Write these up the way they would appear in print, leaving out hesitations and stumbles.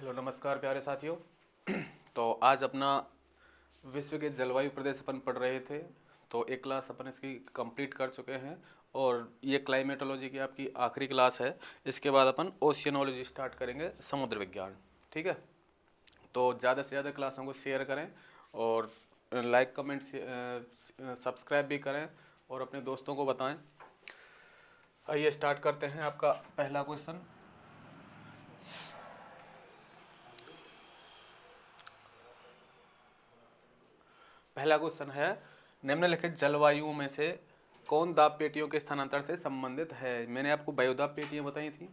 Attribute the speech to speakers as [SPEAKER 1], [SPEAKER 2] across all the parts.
[SPEAKER 1] Hello नमस्कार प्यारे साथियों। तो आज अपना विश्व के जलवायु प्रदेश अपन पढ़ रहे थे। तो एक क्लास अपन इसकी कंप्लीट कर चुके हैं और ये क्लाइमेटोलॉजी की आपकी आखिरी क्लास है। इसके बाद अपन ओशियनोलॉजी स्टार्ट करेंगे, समुद्र विज्ञान। ठीक है, तो ज़्यादा से ज़्यादा क्लासों को शेयर करें और लाइक कमेंट सब्सक्राइब भी करें और अपने दोस्तों को बताएं। आइए स्टार्ट करते हैं। आपका पहला क्वेश्चन, है निम्नलिखित जलवायु में से कौन दाब पेटियों के स्थानांतरण से संबंधित है। मैंने आपको वायुदाब पेटियां बताई थी।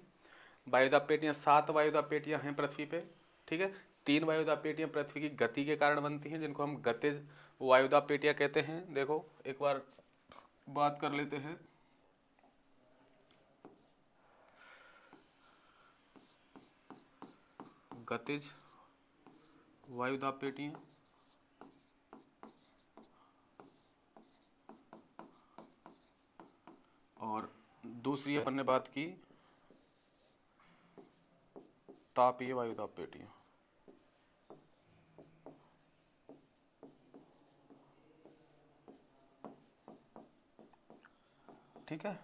[SPEAKER 1] वायुदाब पेटियां 7 वायुदाब पेटियां हैं पृथ्वी पे। ठीक है, 3 वायुदाब पेटियां पृथ्वी की गति के कारण बनती हैं, जिनको हम गतिज वायुदाब पेटियां कहते हैं। देखो एक बार बात कर लेते हैं। गतिज वायुदाब पेटियां और दूसरी अपन ने बात की तापीय वायुदाब पेटियां। ठीक है,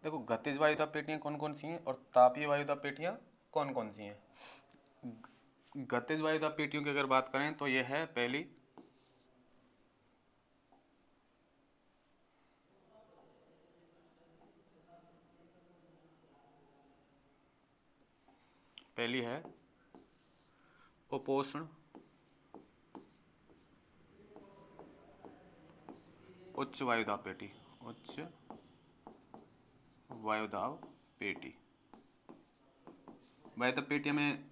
[SPEAKER 1] देखो गतिज वायुदाब पेटियां कौन कौन सी हैं और तापीय वायुदाब पेटियां कौन कौन सी हैं। गतिज वायुदाब पेटियों की अगर बात करें तो यह है पहली है उपोष्ण उच्च वायुदाब पेटी। उच्च वायुदाब पेटी। वायुदाब पेटियां मैं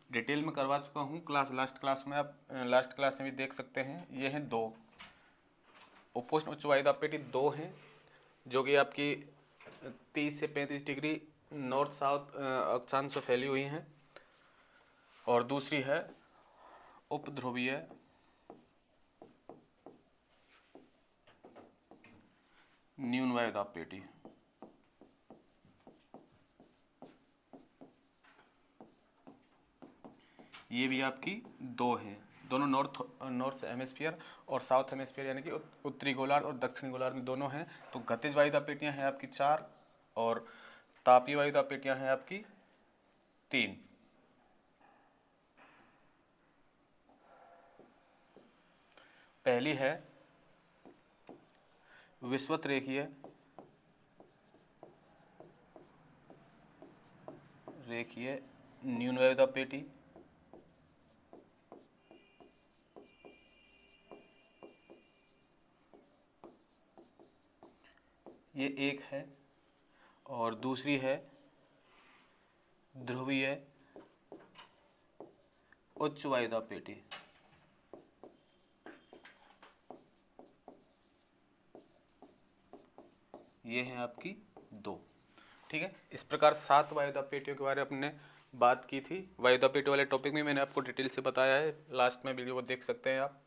[SPEAKER 1] डिटेल में करवा चुका हूँ लास्ट क्लास में। आप लास्ट क्लास में भी देख सकते हैं। ये हैं 2 उपोष्ण उच्च वायुदाब पेटी, 2 हैं जो कि आपकी 30 से 35 डिग्री नॉर्थ साउथ अक्षांश में फैली हुई हैं। और दूसरी है उपध्रुवीय न्यून वायुदाब पेटी। ये भी आपकी 2 हैं, दोनों नॉर्थ हेमिस्फीयर और साउथ हेमिस्फीयर यानी कि उत्तरी गोलार्ध और दक्षिणी गोलार्ध में दोनों हैं। तो गतिज वायुदाब पेटियां हैं आपकी 4 और तापीय वायुदाब पेटियां हैं आपकी 3। पहली है विषुवत रेखीय न्यून वायुदाब पेटी। ये एक है और दूसरी है ध्रुवीय उच्च वायुदाब पेटी। ये है आपकी 2। ठीक है, इस प्रकार 7 वायुदाब पेटियों के बारे में अपने बात की थी। वायुदाब पेटी वाले टॉपिक में मैंने आपको डिटेल से बताया है, लास्ट में वीडियो को देख सकते हैं आप।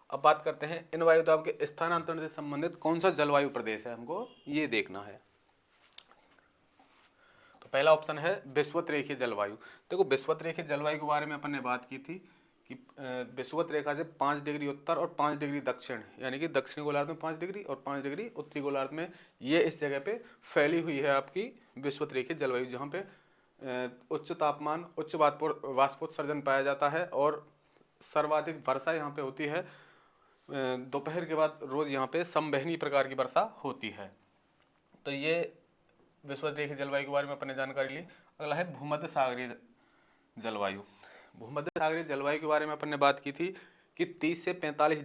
[SPEAKER 1] अब बात करते हैं इन वायुदाब के स्थानांतरण से संबंधित कौन सा जलवायु प्रदेश है, हमको ये देखना है। तो पहला ऑप्शन है विषुवत रेखीय जलवायु। देखो विषुवत रेखीय जलवायु के बारे में अपन ने बात की थी कि विषुवत रेखा से 5 डिग्री उत्तर और 5 डिग्री दक्षिण, यानी कि दक्षिणी गोलार्ध में 5 डिग्री और 5 डिग्री उत्तरी गोलार्ध में, ये इस जगह पे फैली हुई है आपकी विषुवत रेखीय जलवायु, जहाँ पे उच्च तापमान, उच्च वाष्पोत्सर्जन पाया जाता है और सर्वाधिक वर्षा यहाँ पे होती है। दोपहर के बाद रोज यहाँ पे संवहनी प्रकार की वर्षा होती है। तो ये विषुवत रेखीय जलवायु के बारे में अपने जानकारी ली। अगला है भूमध्य सागरीय जलवायु। भूमध्य सागरीय जलवायु के बारे में अपन ने बात की थी कि 30 से 45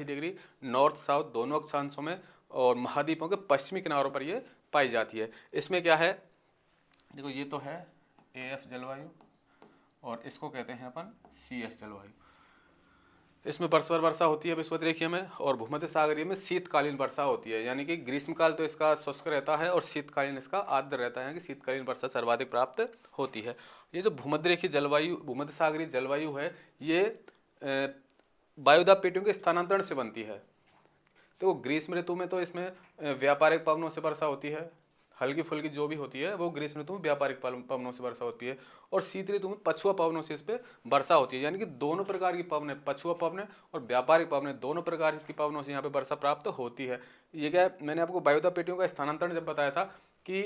[SPEAKER 1] डिग्री नॉर्थ साउथ दोनों अक्षांशों में और महाद्वीपों के पश्चिमी किनारों पर ये पाई जाती है। इसमें क्या है, देखो ये तो है AF जलवायु और इसको कहते हैं अपन CS जलवायु। इसमें वर्षभर वर्षा होती है विषुवत रेखीय में, और भूमध्य सागरीय में शीतकालीन वर्षा होती है, यानी कि ग्रीष्मकाल तो इसका शुष्क रहता है और शीतकालीन इसका आर्द्र रहता है, यानी कि शीतकालीन वर्षा सर्वाधिक प्राप्त होती है। ये जो भूमध्य रेखीय जलवायु, भूमध्य सागरीय जलवायु है, ये वायुदाब पेटियों के स्थानांतरण से बनती है। तो ग्रीष्म ऋतु में तो इसमें व्यापारिक पवनों से वर्षा होती है हल्की फुल्की जो भी होती है वो ग्रीष्म ऋतु में व्यापारिक पवनों से वर्षा होती है, और शीत ऋतु में पछुआ पवनों से इस पे वर्षा होती है। यानी कि दोनों प्रकार की पवनें, पछुआ पवनें और व्यापारिक पवनें, दोनों प्रकार की पवनों से यहाँ पे वर्षा प्राप्त होती है। ये क्या है, मैंने आपको वायुदा पेटियों का स्थानांतरण जब बताया था कि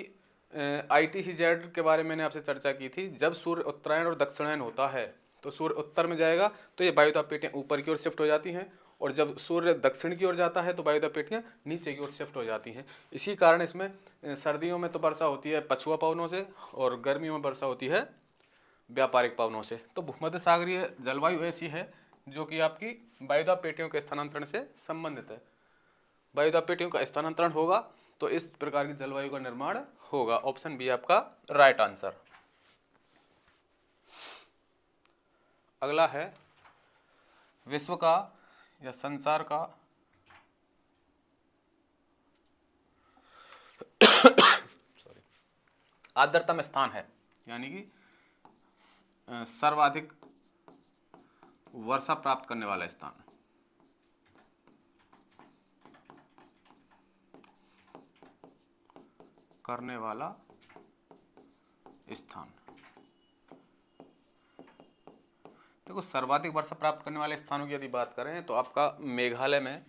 [SPEAKER 1] ITCZ के बारे में मैंने आपसे चर्चा की थी, जब सूर्य उत्तरायण और दक्षिणायन होता है तो सूर्य उत्तर में जाएगा तो ये वायुदा पेटियाँ ऊपर की ओर शिफ्ट हो जाती हैं, और जब सूर्य दक्षिण की ओर जाता है तो वायुदा पेटियाँ नीचे की ओर शिफ्ट हो जाती हैं। इसी कारण इसमें सर्दियों में तो वर्षा होती है पछुआ पवनों से, और गर्मियों में वर्षा होती है व्यापारिक पवनों से। तो भूमध्य सागरीय जलवायु ऐसी है जो कि आपकी वायुदा पेटियों के स्थानांतरण से संबंधित है। वायुदा पेटियों का स्थानांतरण होगा तो इस प्रकार की जलवायु का निर्माण होगा। ऑप्शन बी आपका राइट आंसर। अगला है विश्व का या संसार का सॉरी आर्द्रतम स्थान है, यानी कि सर्वाधिक वर्षा प्राप्त करने वाला स्थान। करने वाला स्थान, देखो सर्वाधिक वर्षा प्राप्त करने वाले स्थानों की यदि बात करें तो आपका मेघालय में,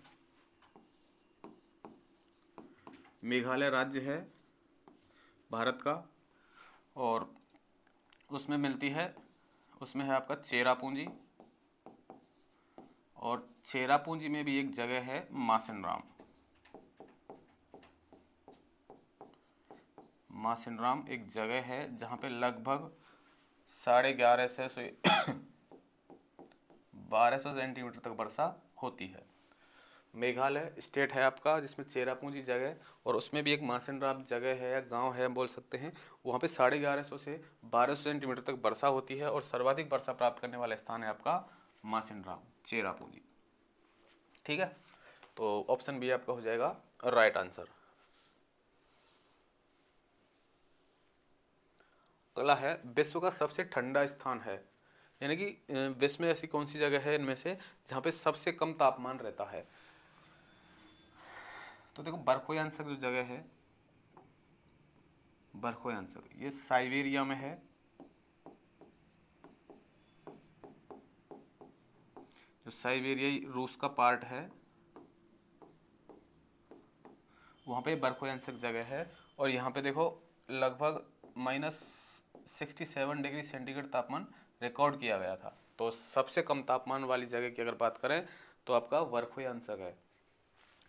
[SPEAKER 1] मेघालय राज्य है भारत का, और उसमें मिलती है, उसमें है आपका चेरापूंजी, और चेरापूंजी में भी एक जगह है मासिनराम। मासिनराम एक जगह है जहाँ पे लगभग 1150 से 1200 सेंटीमीटर तक वर्षा होती है। मेघालय स्टेट है आपका जिसमें चेरापूंजी जगह, और उसमें भी एक मासिनराम जगह है या गांव है बोल सकते हैं, वहाँ पे 1150 से 1200 सेंटीमीटर तक वर्षा होती है, और सर्वाधिक वर्षा प्राप्त करने वाला स्थान है आपका मासिनराम चेरापूंजी। ठीक है, तो ऑप्शन बी आपका हो जाएगा राइट आंसर। अगला है विश्व का सबसे ठंडा स्थान है, यानी कि विश्व में ऐसी कौन सी जगह है इनमें से जहाँ पे सबसे कम तापमान रहता है। तो देखो बर्खोयांसक जो जगह है, बर्खोयांसक ये साइबेरिया में है, जो साइबेरियाई रूस का पार्ट है वहाँ पे बर्खोयांसक जगह है, और यहाँ पे देखो लगभग -67 डिग्री सेंटीग्रेड तापमान रिकॉर्ड किया गया था। तो सबसे कम तापमान वाली जगह की अगर बात करें तो आपका बर्खोयांसक है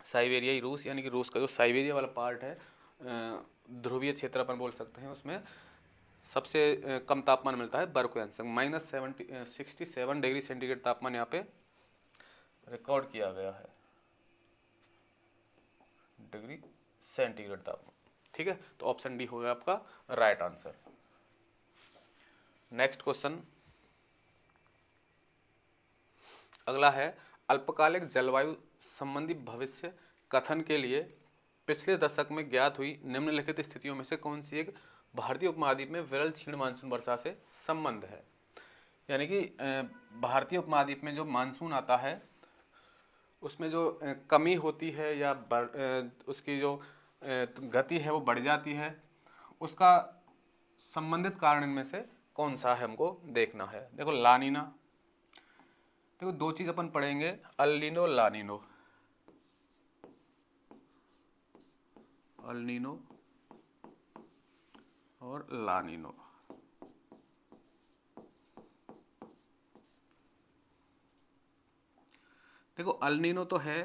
[SPEAKER 1] साइबेरियाई रूस, यानी कि रूस का जो साइबेरिया वाला पार्ट है, ध्रुवीय क्षेत्र अपन बोल सकते हैं, उसमें सबसे कम तापमान मिलता है बर्खोयांसक। -67 डिग्री सेंटीग्रेड तापमान यहाँ पे रिकॉर्ड किया गया है, डिग्री सेंटीग्रेड तापमान। ठीक है, तो ऑप्शन डी होगा आपका राइट आंसर। नेक्स्ट क्वेश्चन अगला है अल्पकालिक जलवायु संबंधी भविष्य कथन के लिए पिछले दशक में ज्ञात हुई निम्नलिखित स्थितियों में से कौन सी एक भारतीय उपमहाद्वीप में विरल क्षीण मानसून वर्षा से संबंध है। यानी कि भारतीय उपमहाद्वीप में जो मानसून आता है उसमें जो कमी होती है या उसकी जो गति है वो बढ़ जाती है, उसका संबंधित कारण इनमें से कौन सा है हमको देखना है। देखो लानीना, देखो दो चीज अपन पढ़ेंगे, अल्नीनो लानीनो। अल्नीनो और लानीनो, देखो अल्नीनो तो है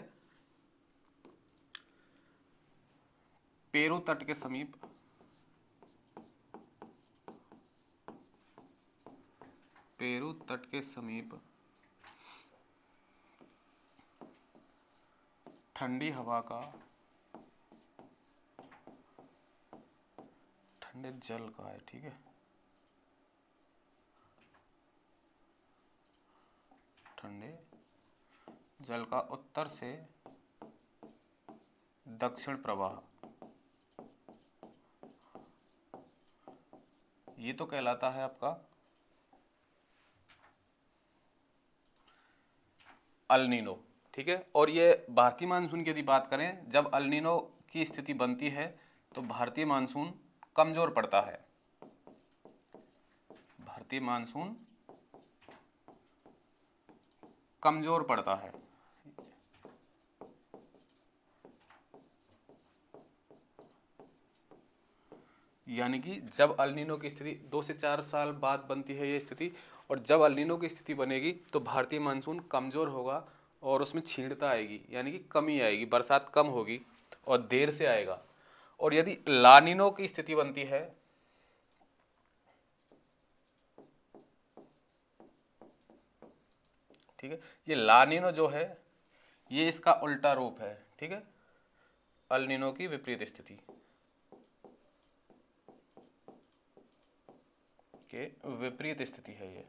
[SPEAKER 1] पेरू तट के समीप, पेरू तट के समीप ठंडी हवा का, ठंडे जल का है। ठीक है, ठंडे जल का उत्तर से दक्षिण प्रवाह, ये तो कहलाता है आपका अल्नीनो। ठीक है, और ये भारतीय मानसून की यदि बात करें, जब अल्नीनो की स्थिति बनती है तो भारतीय मानसून कमजोर पड़ता है। भारतीय मानसून कमजोर पड़ता है। यानी कि जब अल नीनो की स्थिति 2 से 4 साल बाद बनती है ये स्थिति, और जब अल नीनो की स्थिति बनेगी तो भारतीय मानसून कमजोर होगा और उसमें क्षीणता आएगी, यानी कि कमी आएगी, बरसात कम होगी और देर से आएगा। और यदि ला नीनो की स्थिति बनती है, ठीक है, ये ला नीनो जो है ये इसका उल्टा रूप है, ठीक है, अल नीनो की विपरीत स्थिति के विपरीत स्थिति है ये।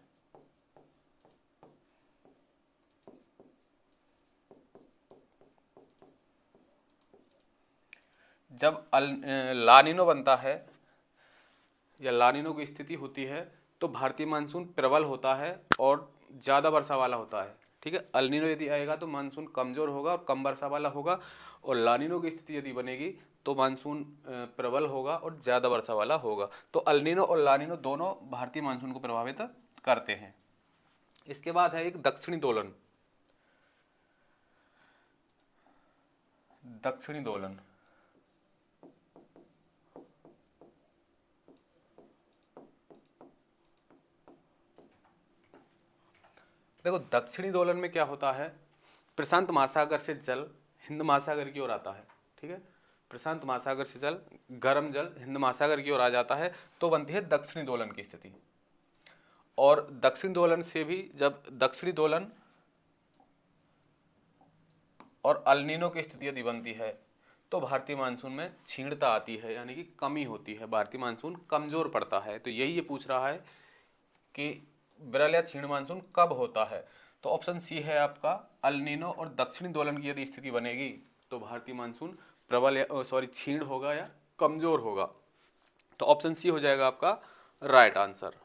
[SPEAKER 1] जब ला नीनो बनता है या ला नीनो की स्थिति होती है तो भारतीय मानसून प्रबल होता है और ज़्यादा वर्षा वाला होता है, ठीक है। अल नीनो यदि आएगा तो मानसून कमज़ोर होगा और कम वर्षा वाला होगा, और ला नीनो की स्थिति यदि बनेगी तो मानसून प्रबल होगा और ज़्यादा वर्षा वाला होगा। तो अल नीनो और ला नीनो दोनों भारतीय मानसून को प्रभावित करते हैं। इसके बाद है एक दक्षिणी दोलन। दक्षिणी दोलन, देखो दक्षिणी दोलन में क्या होता है, प्रशांत महासागर से जल हिंद महासागर की ओर आता है, ठीक है। प्रशांत महासागर से जल, गर्म जल हिंद महासागर की ओर आ जाता है तो बनती है दक्षिणी दोलन की स्थिति। और दक्षिणी दोलन से भी, जब दक्षिणी दोलन और अल नीनो की स्थिति यदि बनती है तो भारतीय मानसून में क्षीणता आती है, यानी कि कमी होती है, भारतीय मानसून कमजोर पड़ता है। तो यही ये पूछ रहा है कि विरल या क्षीण मानसून कब होता है। तो ऑप्शन सी है आपका, अल नीनो और दक्षिणी दोलन की यदि स्थिति बनेगी तो भारतीय मानसून प्रबल या क्षीण होगा या कमजोर होगा। तो ऑप्शन सी हो जाएगा आपका राइट आंसर।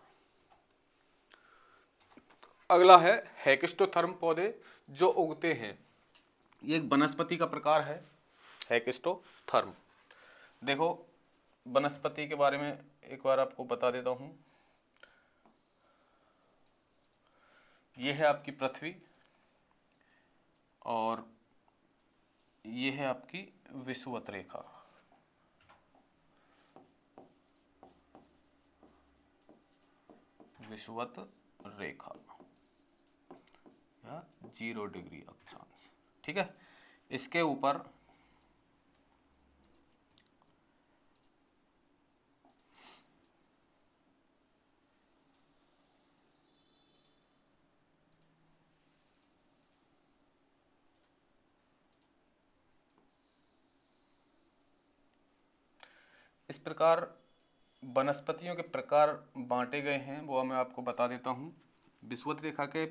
[SPEAKER 1] अगला है हेक्स्टोथर्म पौधे जो उगते हैं। ये एक वनस्पति का प्रकार है, हेक्स्टोथर्म। देखो वनस्पति के बारे में एक बार आपको बता देता हूँ। ये है आपकी पृथ्वी और ये है आपकी विषुवत रेखा। विषुवत रेखा या 0 डिग्री अक्षांश, ठीक है। इसके ऊपर इस प्रकार वनस्पतियों के प्रकार बांटे गए हैं, वो मैं आपको बता देता हूँ। विषुवत रेखा के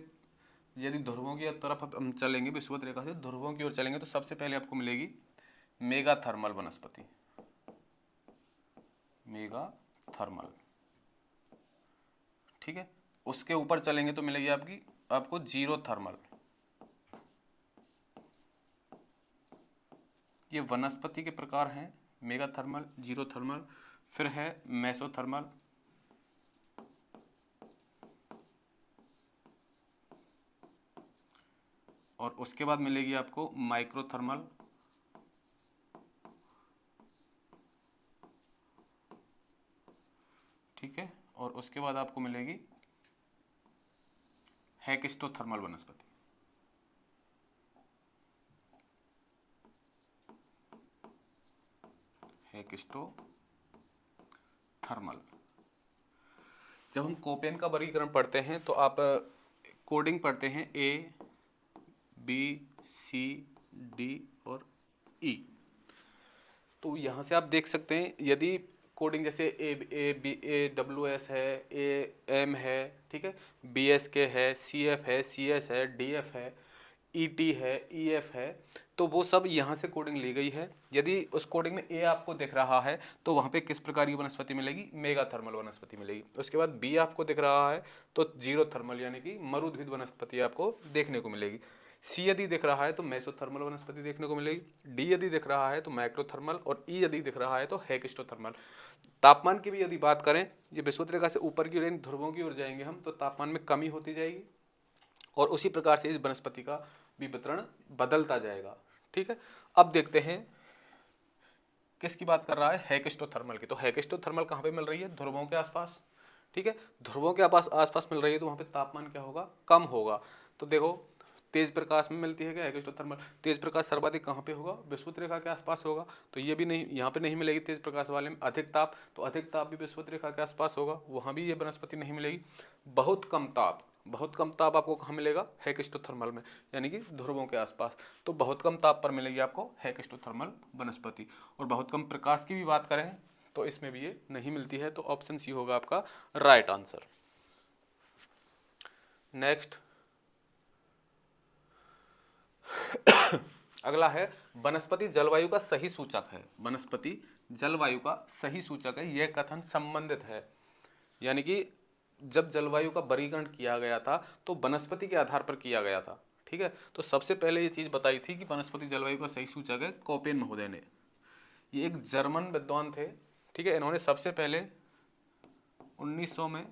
[SPEAKER 1] यदि ध्रुवों की तरफ हम चलेंगे, विषुवत रेखा से ध्रुवों की ओर चलेंगे तो सबसे पहले आपको मिलेगी मेगाथर्मल वनस्पति, मेगाथर्मल, ठीक है। उसके ऊपर चलेंगे तो मिलेगी आपको जीरोथर्मल। ये वनस्पति के प्रकार हैं, मेगाथर्मल, जीरोथर्मल। फिर है मेसोथर्मल, और उसके बाद मिलेगी आपको माइक्रोथर्मल, ठीक है। और उसके बाद आपको मिलेगी हेक्स्टोथर्मल वनस्पति। हेक्स्टोथर्मल। जब हम कोपेन का वर्गीकरण पढ़ते हैं तो आप कोडिंग पढ़ते हैं ABCD और E। तो यहाँ से आप देख सकते हैं, यदि कोडिंग जैसे AWS है, AM है, ठीक है, BSK है, CF है, CS है, DF है, ET है, EF है, तो वो सब यहाँ से कोडिंग ली गई है। यदि उस कोडिंग में A आपको दिख रहा है तो वहाँ पे किस प्रकार की वनस्पति मिलेगी, मेगाथर्मल वनस्पति मिलेगी। उसके बाद B आपको दिख रहा है तो जीरोथर्मल यानी कि मरुद्भिद वनस्पति आपको देखने को मिलेगी। सी यदि दिख रहा है तो मेसोथर्मल वनस्पति देखने को मिलेगी, डी यदि दिख रहा है तो मैक्रोथर्मल, और ई यदि दिख रहा है तो हेक्स्टोथर्मल। तापमान की भी यदि बात करें, ये विषुवत रेखा से ऊपर की ओर ध्रुवों की ओर जाएंगे हम तो तापमान में कमी होती जाएगी, और उसी प्रकार से इस वनस्पति का भी वितरण बदलता जाएगा। ठीक है, अब देखते हैं किसकी बात कर रहा है, हेक्स्टोथर्मल की। तो हेक्स्टोथर्मल कहाँ पे मिल रही है, ध्रुवों के आसपास। ठीक है, ध्रुवों के आसपास मिल रही है तो वहाँ पे तापमान क्या होगा, कम होगा। तो देखो तेज प्रकाश में मिलती है क्या हेक्स्टोथर्मल, तेज प्रकाश सर्वाधिक कहाँ पे होगा, विषुवत रेखा के आसपास होगा। तो ये भी नहीं, यहाँ पे नहीं मिलेगी तेज प्रकाश वाले में। अधिक ताप, तो अधिक ताप भी विषुवत रेखा के आसपास होगा, वहाँ भी ये वनस्पति नहीं मिलेगी। बहुत कम ताप, बहुत कम ताप आपको कहाँ मिलेगा, हेक्स्टोथर्मल में, यानी कि ध्रुवों के आसपास। तो बहुत कम ताप पर मिलेगी आपको हेक्स्टोथर्मल वनस्पति। और बहुत कम प्रकाश की भी बात करें तो इसमें भी ये नहीं मिलती है, तो ऑप्शन सी होगा आपका राइट आंसर। नेक्स्ट अगला है वनस्पति जलवायु का सही सूचक है। वनस्पति जलवायु का सही सूचक है, यह कथन संबंधित है। यानी कि जब जलवायु का वर्गीकरण किया गया था तो वनस्पति के आधार पर किया गया था। ठीक है, तो सबसे पहले ये चीज बताई थी कि वनस्पति जलवायु का सही सूचक है कोपेन महोदय ने। ये एक जर्मन विद्वान थे। ठीक है, इन्होंने सबसे पहले 1900 में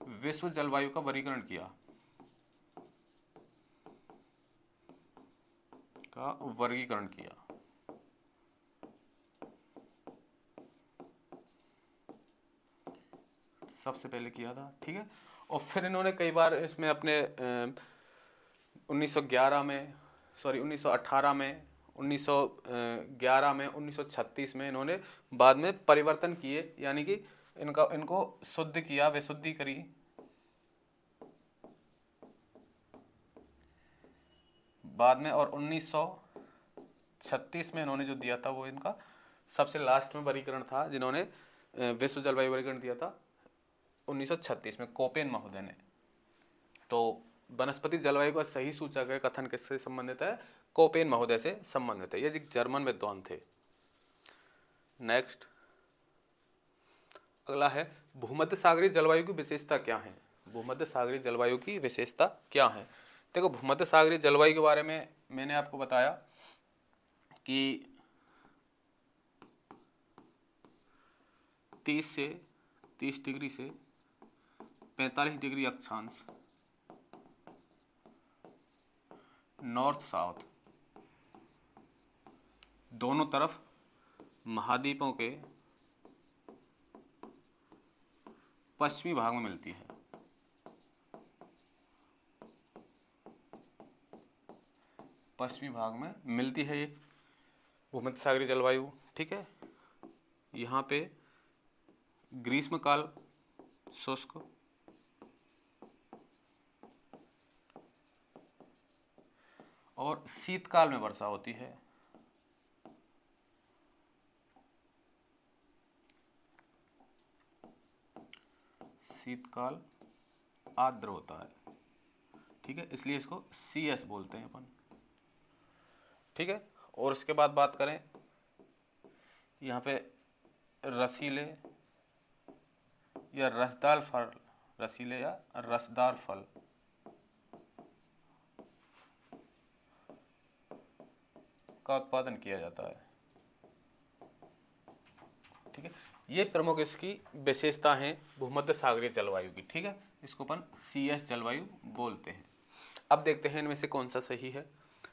[SPEAKER 1] विश्व जलवायु का वर्गीकरण किया, सबसे पहले किया था। ठीक है, और फिर इन्होंने कई बार इसमें अपने 1911 में, सॉरी 1918 में, 1911 में, 1936 में इन्होंने बाद में परिवर्तन किए, यानी कि इनको शुद्ध किया, विशुद्धि करी। बाद में, और 1936 में इन्होंने जो दिया था वो इनका सबसे लास्ट में वर्गीकरण था, जिन्होंने विश्व जलवायु वर्गीकरण दिया था 1936 में कोपेन महोदय ने। तो वनस्पति जलवायु का सही सूचक है कथन किससे संबंधित है, कोपेन महोदय से संबंधित है। ये एक जर्मन विद्वान थे। नेक्स्ट अगला है भूमध्य सागरीय जलवायु की विशेषता क्या है। भूमध्य सागरीय जलवायु की विशेषता क्या है। देखो भूमध्य सागरीय जलवायु के बारे में मैंने आपको बताया कि 30 डिग्री से 45 डिग्री अक्षांश नॉर्थ साउथ दोनों तरफ महाद्वीपों के पश्चिमी भाग में मिलती है। पश्चिमी भाग में मिलती है ये भूमध्य सागरीय जलवायु। ठीक है, यहाँ पे ग्रीष्मकाल शुष्क और शीतकाल में वर्षा होती है। शीतकाल आर्द्र होता है। ठीक है, इसलिए इसको CS बोलते हैं अपन। ठीक है, और इसके बाद बात करें यहाँ पे रसीले या रसदार फल, रसीले या रसदार फल का उत्पादन किया जाता है। ठीक है, ये प्रमुख इसकी विशेषता है भूमध्य सागरीय जलवायु की। ठीक है, इसको अपन CS जलवायु बोलते हैं। अब देखते हैं इनमें से कौन सा सही है।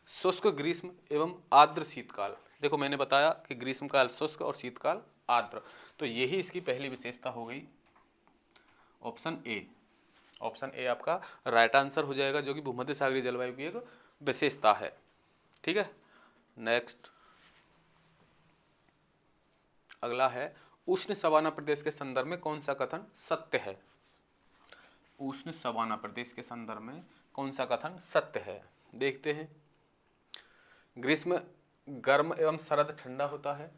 [SPEAKER 1] शुष्क ग्रीष्म एवं आर्द्र शीतकाल। देखो मैंने बताया कि ग्रीष्मकाल शुष्क और शीतकाल आर्द्र, तो यही इसकी पहली विशेषता हो गई, ऑप्शन ए। ऑप्शन ए आपका राइट आंसर हो जाएगा, जो कि भूमध्य सागरीय जलवायु की एक विशेषता है। ठीक है, नेक्स्ट अगला है उष्ण सवाना प्रदेश के संदर्भ में कौन सा कथन सत्य है। उष्ण सवाना प्रदेश के संदर्भ में कौन सा कथन सत्य है, देखते हैं। ग्रीष्म गर्म एवं शरद ठंडा होता है,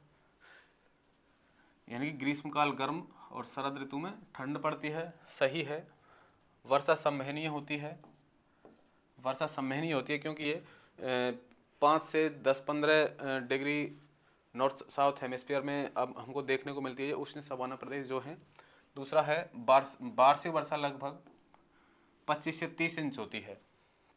[SPEAKER 1] यानी कि ग्रीष्मकाल गर्म और शरद ऋतु में ठंड पड़ती है, सही है। वर्षा संवहनीय होती है, वर्षा संवहनीय होती है क्योंकि ये 5 से 10-15 डिग्री नॉर्थ साउथ हेमिस्फीयर में अब हमको देखने को मिलती है उष्ण सवाना प्रदेश जो है। दूसरा है वार्षिक वर्षा लगभग 25 से 30 इंच होती है।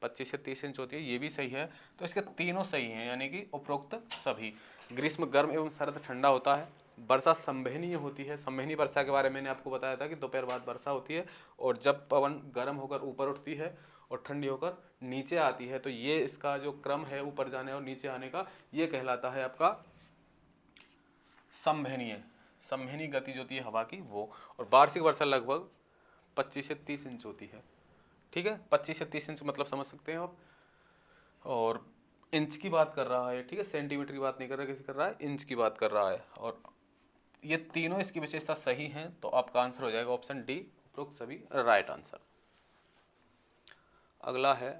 [SPEAKER 1] 25 से 30 इंच होती है, ये भी सही है। तो इसके तीनों सही हैं, यानी कि उपरोक्त सभी। ग्रीष्म गर्म एवं शरद ठंडा होता है। वर्षा संवहनीय होती है। संवहनीय वर्षा के बारे में मैंने आपको बताया था कि दोपहर बाद वर्षा होती है, और जब पवन गर्म होकर ऊपर उठती है और ठंडी होकर नीचे आती है, तो ये इसका जो क्रम है ऊपर जाने और नीचे आने का, ये कहलाता है आपका संवहनीय। संवहनीय गति जो होती है हवा की, वो। और वार्षिक वर्षा लगभग 25 से 30 इंच होती है। ठीक है, 25 से 30 इंच मतलब समझ सकते हैं आप। और इंच की बात कर रहा है, ठीक है, सेंटीमीटर की बात नहीं कर रहा, किसी कर रहा है, इंच की बात कर रहा है। और ये तीनों इसकी विशेषता सही हैं, तो आपका आंसर हो जाएगा ऑप्शन डी, उपरोक्त सभी राइट आंसर। अगला है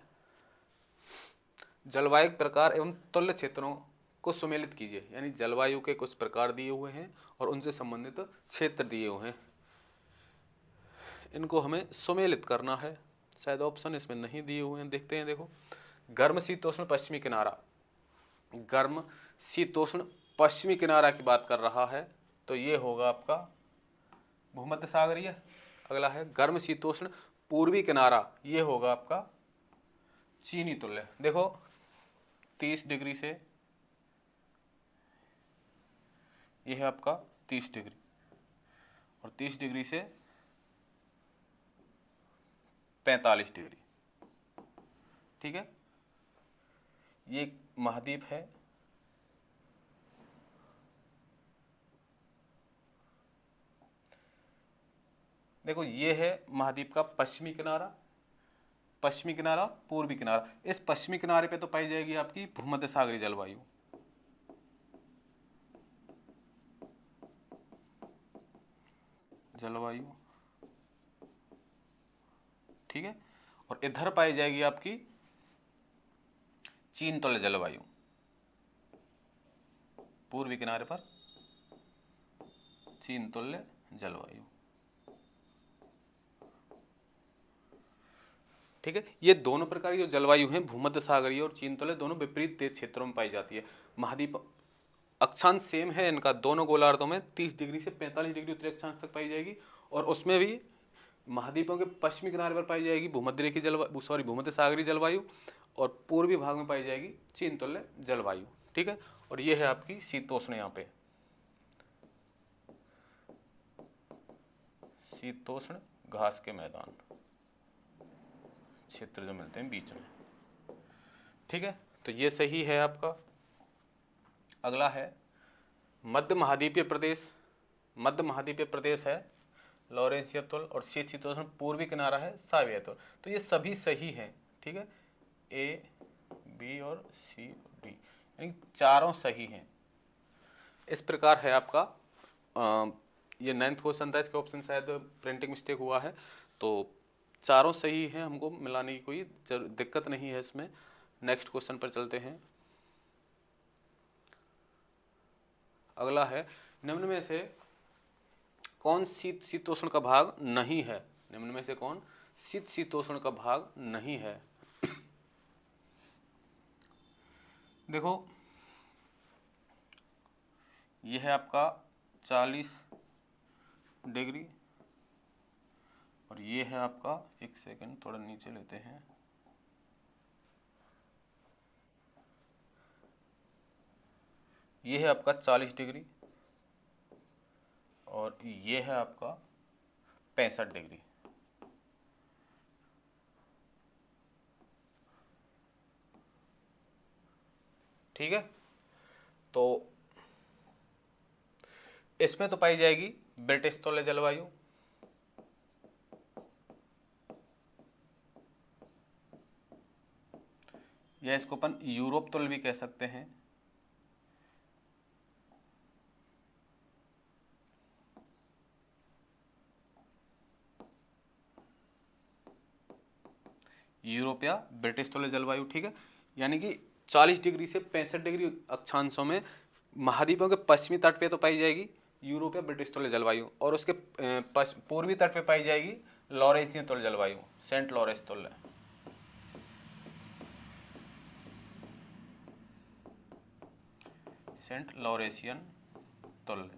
[SPEAKER 1] जलवायु प्रकार एवं तुल्य क्षेत्रों को सुमेलित कीजिए। यानी जलवायु के कुछ प्रकार दिए हुए हैं और उनसे संबंधित क्षेत्र दिए हुए हैं, इनको हमें सुमेलित करना है। शायद ऑप्शन इसमें नहीं दिए हुए हैं, देखते हैं। देखो, गर्म शीतोष्ण पश्चिमी किनारा, गर्म शीतोष्ण पश्चिमी किनारा की बात कर रहा है, तो ये होगा आपका भूमध्य सागरीय। अगला है गर्म शीतोष्ण पूर्वी किनारा, ये होगा आपका चीनी तुल्य। देखो 30 डिग्री से, ये है आपका 30 डिग्री, और 30 डिग्री से 45 डिग्री। ठीक है, ये महाद्वीप है। देखो ये है महाद्वीप का पश्चिमी किनारा, पश्चिमी किनारा, पूर्वी किनारा। इस पश्चिमी किनारे पे तो पाई जाएगी आपकी भूमध्य सागरीय जलवायु। जलवायु, ठीक है, और इधर पाई जाएगी आपकी चीन तुल्य जलवायु, पूर्वी किनारे पर चीन तुल्य जलवायु। ठीक है, ये दोनों प्रकार की जो जलवायु हैं, भूमध्य सागरीय और चीन तुल्य, दोनों विपरीत तेज क्षेत्रों में पाई जाती है। महाद्वीप अक्षांश सेम है इनका, दोनों गोलार्धों में 30 डिग्री से 45 डिग्री उत्तरी अक्षांश तक पाई जाएगी, और उसमें भी महाद्वीपों के पश्चिमी किनारे पर पाई जाएगी भूमध्य रेखीय जलवायु, सॉरी भूमध्य सागरीय जलवायु, और पूर्वी भाग में पाई जाएगी चीन तुल्य जलवायु। ठीक है, और ये है आपकी शीतोष्ण, यहाँ पे शीतोष्ण घास के मैदान क्षेत्र जो मिलते हैं बीच में। ठीक है, तो ये सही है आपका। अगला है मध्य महाद्वीपीय प्रदेश। मध्य महाद्वीपीय प्रदेश है लॉरेंसिया तुल, और शीत शीतोष्ण पूर्वी किनारा है साइबेरिया तुल। तो ये सभी सही हैं। ठीक है, ए, बी और सी और डी, यानी चारों सही हैं। इस प्रकार है आपका ये 9th क्वेश्चन था, इसके ऑप्शन शायद प्रिंटिंग मिस्टेक हुआ है, तो चारों सही हैं, हमको मिलाने की कोई दिक्कत नहीं है इसमें। नेक्स्ट क्वेश्चन पर चलते हैं। अगला है निम्न में से कौन शीत शीतोष्ण का भाग नहीं है। निम्न में से कौन शीत शीतोष्ण का भाग नहीं है। देखो यह है आपका 40 डिग्री, और ये है आपका, एक सेकंड थोड़ा नीचे लेते हैं, ये है आपका 40 डिग्री, और ये है आपका 65 डिग्री। ठीक है, तो इसमें तो पाई जाएगी ब्रिटिश तुल्य जलवायु, या इसको अपन यूरोप तुल्य भी कह सकते हैं। यूरोप या ब्रिटिश तुल्य जलवायु। ठीक है, यानी कि 40 डिग्री से 65 डिग्री अक्षांशों में महाद्वीपों के पश्चिमी तट पे तो पाई जाएगी यूरोप या ब्रिटिश तुल्य जलवायु, और उसके पूर्वी तट पे पाई जाएगी लॉरेंसियन तुल्य जलवायु, सेंट लॉरेंस तुल्य। सेंट लॉरेंसियन तुल्य,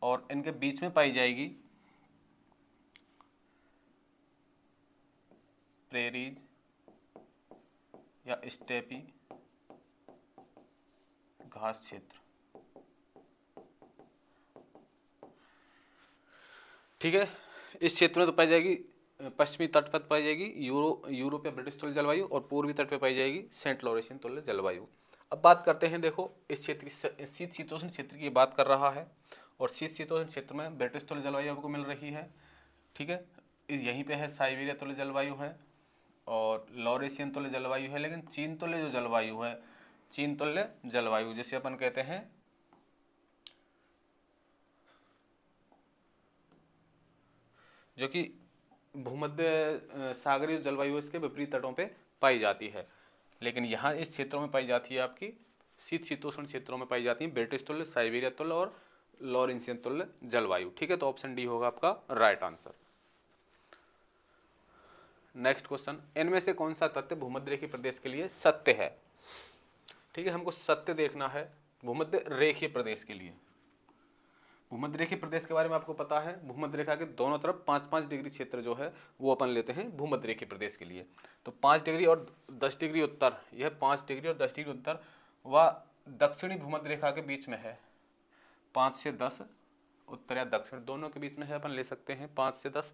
[SPEAKER 1] और इनके बीच में पाई जाएगी स्टेपी घास क्षेत्र, ठीक है। इस क्षेत्र में तो पाई जाएगी पश्चिमी तट पर पाई जाएगी यूरोप या ब्रिटिश तुल्य जलवायु, और पूर्वी तट पे पाई जाएगी सेंट लॉरेंशियन तुल्य जलवायु। अब बात करते हैं, देखो इस क्षेत्र की शीत शीतोष्ण क्षेत्र की बात कर रहा है, और शीत शीतोष्ण क्षेत्र में ब्रिटिश तुल्य जलवायु आपको मिल रही है, ठीक है। यहीं पे है साइबेरिया तुल्य जलवायु है और लॉरेशियन तुल्य जलवायु है, लेकिन चीन तुल्य जो जलवायु है, चीन तुल्य जलवायु जिसे अपन कहते हैं जो कि भूमध्य सागरीय जलवायु इसके विपरीत तटों पे पाई जाती है, लेकिन यहाँ इस क्षेत्रों में पाई जाती है आपकी शीत शीतोष्ण क्षेत्रों में पाई जाती है ब्रिटिश तुल्य, साइबेरिया तुल्य और लॉरेंशियन तुल्य जलवायु, ठीक है। तो ऑप्शन डी होगा आपका राइट आंसर। नेक्स्ट क्वेश्चन, इनमें से कौन सा तथ्य भूमध्य रेखीय प्रदेश के लिए सत्य है, ठीक है। हमको सत्य देखना है भूमध्य रेखीय प्रदेश के लिए। भूमध्य रेखीय प्रदेश के बारे में आपको पता है, भूमध्य रेखा के दोनों तरफ 5-5 डिग्री क्षेत्र जो है वो अपन लेते हैं भूमध्य रेखीय प्रदेश के लिए। तो 5 डिग्री और 10 डिग्री उत्तर, यह 5 डिग्री और 10 डिग्री उत्तर व दक्षिणी भूमध्य रेखा के बीच में है। 5 से 10 उत्तर या दक्षिण दोनों के बीच में है, अपन ले सकते हैं 5 से 10।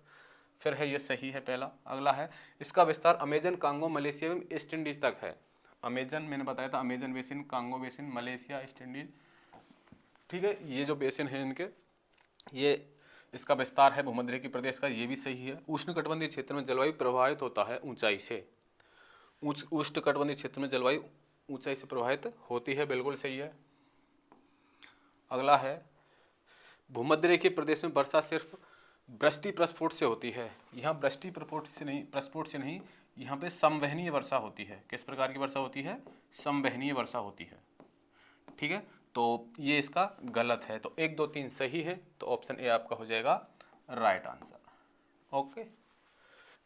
[SPEAKER 1] फिर है ये सही है पहला। अगला है इसका विस्तार अमेजन, कांगो, मलेशिया एवं ईस्ट इंडीज तक है। अमेजन मैंने बताया था, Amazon basin, Congo basin, Malaysia, east Indies, ठीक है। ये जो बेसिन है इनके, ये इसका विस्तार है भूमध्य रेखीय प्रदेश का, ये भी सही है। उष्णकटिबंधीय क्षेत्र में जलवायु प्रभावित होता है ऊंचाई से, उष्णकटिबंधीय क्षेत्र में जलवायु ऊंचाई से प्रभावित होती है, बिल्कुल सही है। अगला है भूमध्य रेखीय प्रदेश में वर्षा सिर्फ वृष्टि प्रस्फोट से होती है। यहाँ वृष्टि प्रस्फोट से नहीं, यहाँ पे संवहनीय वर्षा होती है। किस प्रकार की वर्षा होती है? संवहनीय वर्षा होती है, ठीक है। तो ये इसका गलत है, तो 1, 2, 3 सही है, तो ऑप्शन ए आपका हो जाएगा राइट आंसर। ओके,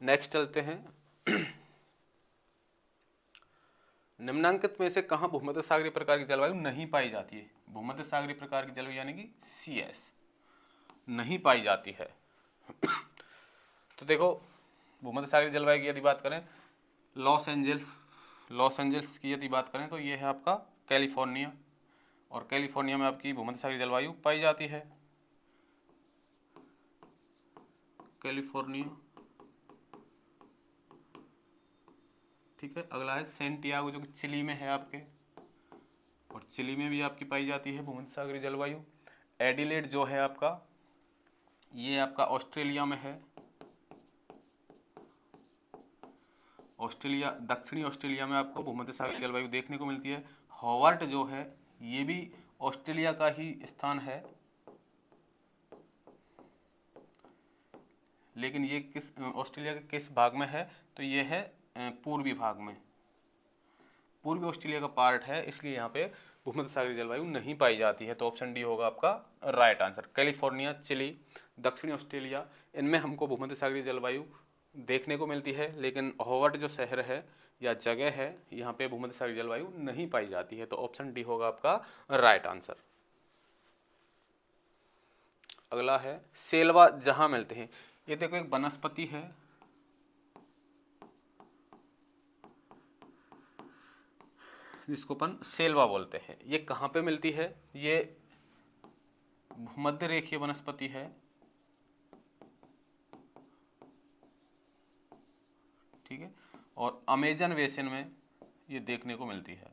[SPEAKER 1] नेक्स्ट चलते हैं। निम्नांकित में से कहाँ भूमध्य सागरीय प्रकार की जलवायु नहीं पाई जाती है? भूमध्य सागरीय प्रकार की जलवायु यानी कि CS नहीं पाई जाती है। तो देखो भूमध्य सागरीय जलवायु की यदि बात करें, लॉस एंजल्स की यदि बात करें तो ये है आपका कैलिफोर्निया, और कैलिफोर्निया में आपकी भूमध्य सागरीय जलवायु पाई जाती है, कैलिफोर्निया, ठीक है। अगला है सेंटियागो जो कि चिली में है आपके, और चिली में भी आपकी पाई जाती है भूमध्य सागरीय जलवायु। एडिलेड जो है आपका, ये आपका ऑस्ट्रेलिया में है, ऑस्ट्रेलिया, दक्षिणी ऑस्ट्रेलिया में आपको भूमध्य सागरीय जलवायु देखने को मिलती है। हॉवर्ट जो है ये भी ऑस्ट्रेलिया का ही स्थान है, लेकिन ये किस ऑस्ट्रेलिया के किस भाग में है? तो ये है पूर्वी भाग में, पूर्वी ऑस्ट्रेलिया का पार्ट है, इसलिए यहाँ पे भूमध्य सागरीय जलवायु नहीं पाई जाती है। तो ऑप्शन डी होगा आपका राइट आंसर। कैलिफोर्निया, चिली, दक्षिणी ऑस्ट्रेलिया, इनमें हमको भूमध्य सागरीय जलवायु देखने को मिलती है, लेकिन हॉवर्ट जो शहर है या जगह है, यहाँ पे भूमध्य सागरीय जलवायु नहीं पाई जाती है। तो ऑप्शन डी होगा आपका राइट आंसर। अगला है सेलवा जहां मिलते हैं। ये देखो एक वनस्पति है, जिसको अपन सेलवा बोलते हैं। ये कहाँ पे मिलती है? ये भूमध्य रेखीय वनस्पति है, ठीक है, और अमेजन बेसिन में ये देखने को मिलती है।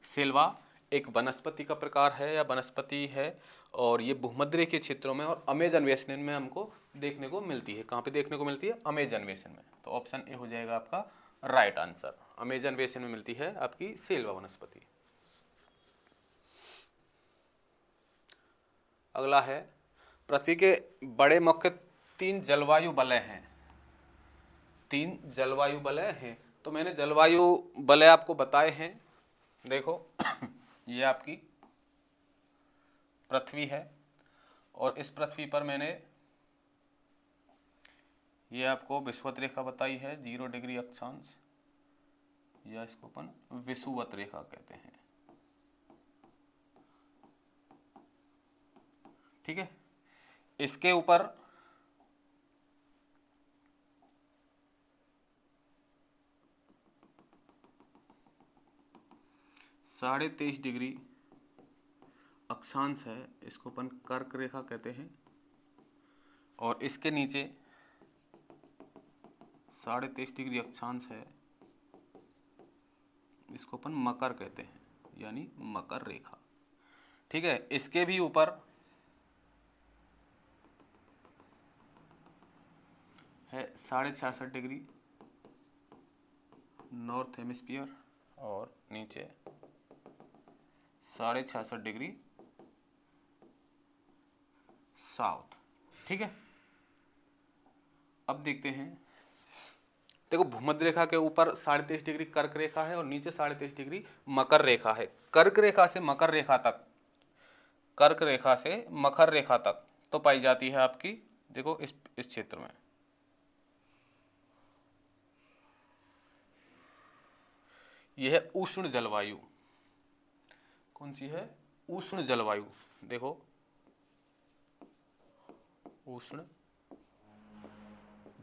[SPEAKER 1] सेल्वा एक वनस्पति का प्रकार है या वनस्पति है, और ये भूमध्य रेखीय क्षेत्रों में और अमेजन बेसिन में हमको देखने को मिलती है। कहाँ पे देखने को मिलती है? अमेजन बेसिन में। तो ऑप्शन ए हो जाएगा आपका राइट आंसर। अमेजन बेसिन में मिलती है आपकी सेल्वा वनस्पति। अगला है पृथ्वी के बड़े मुख्य 3 जलवायु वलय हैं। 3 जलवायु वलय हैं, तो मैंने जलवायु वलय आपको बताए हैं। देखो ये आपकी पृथ्वी है, और इस पृथ्वी पर मैंने ये आपको विषुवत रेखा बताई है 0 डिग्री अक्षांश, या इसको अपन विषुवत रेखा कहते हैं, ठीक है। इसके ऊपर 23.5 डिग्री अक्षांश है, इसको अपन कर्क रेखा कहते हैं, और इसके नीचे 23.5 डिग्री अक्षांश है, इसको अपन मकर कहते हैं, यानी मकर रेखा। ठीक है, इसके भी ऊपर है 66.5 डिग्री नॉर्थ हेमिस्फीयर, और नीचे 66.5 डिग्री साउथ। ठीक है, अब देखते हैं, देखो भूमध्य रेखा के ऊपर 23.5 डिग्री कर्क रेखा है और नीचे 23.5 डिग्री मकर रेखा है। कर्क रेखा से मकर रेखा तक, कर्क रेखा से मकर रेखा तक तो पाई जाती है आपकी, देखो इस क्षेत्र में, यह है उष्ण जलवायु। कौन सी है? उष्ण जलवायु। देखो उष्ण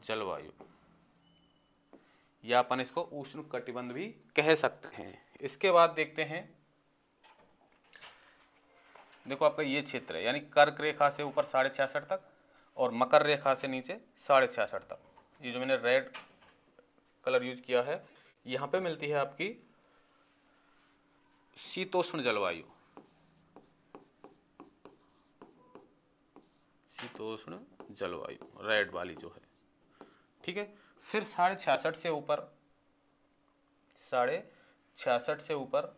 [SPEAKER 1] जलवायु, या अपन इसको उष्ण कटिबंध भी कह सकते हैं। इसके बाद देखते हैं, देखो आपका ये क्षेत्र है, यानी कर्क रेखा से ऊपर 66.5 तक और मकर रेखा से नीचे 66.5 तक। ये जो मैंने रेड कलर यूज किया है, यहाँ पे मिलती है आपकी शीतोष्ण जलवायु, शीतोष्ण जलवायु रेड वाली जो है। ठीक है, फिर 66.5 से ऊपर, 66.5 से ऊपर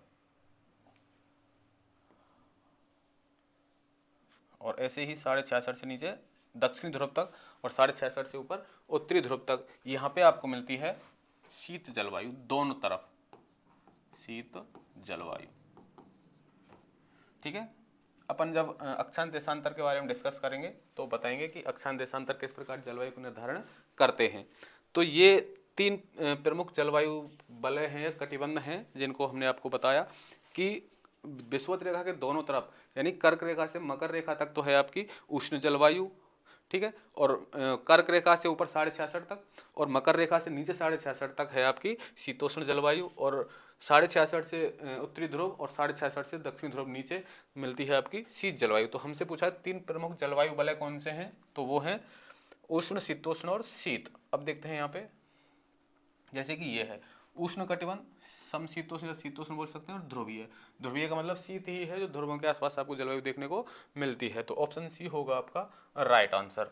[SPEAKER 1] और ऐसे ही 66.5 से नीचे दक्षिणी ध्रुव तक और 66.5 से ऊपर उत्तरी ध्रुव तक, यहाँ पे आपको मिलती है शीत जलवायु, दोनों तरफ शीत जलवायु। ठीक है, अपन जब अक्षांश देशांतर के बारे में डिस्कस करेंगे तो बताएंगे कि अक्षांश देशांतर किस प्रकार जलवायु को निर्धारण करते हैं। तो ये 3 प्रमुख जलवायु वलय हैं, कटिबंध हैं, जिनको हमने आपको बताया कि विषुवत रेखा के दोनों तरफ, यानी कर्क रेखा से मकर रेखा तक तो है आपकी उष्ण जलवायु। ठीक है, और कर्क रेखा से ऊपर 66.5 तक और मकर रेखा से नीचे 66.5 तक है आपकी शीतोष्ण जलवायु, और 66.5 से उत्तरी ध्रुव और 66.5 से दक्षिणी ध्रुव नीचे मिलती है आपकी शीत जलवायु। तो हमसे पूछा 3 प्रमुख जलवायु वलय कौन से हैं, तो वो हैं उष्ण, शीतोष्ण और शीत। अब देखते हैं यहाँ पे, जैसे कि ये है उष्ण कटिबंध, समशीतोष्ण या शीतोष्ण बोल सकते हैं, और ध्रुवीय। ध्रुवीय का मतलब शीत ही है, जो ध्रुवों के आसपास आपको जलवायु देखने को मिलती है। तो ऑप्शन सी होगा आपका राइट आंसर।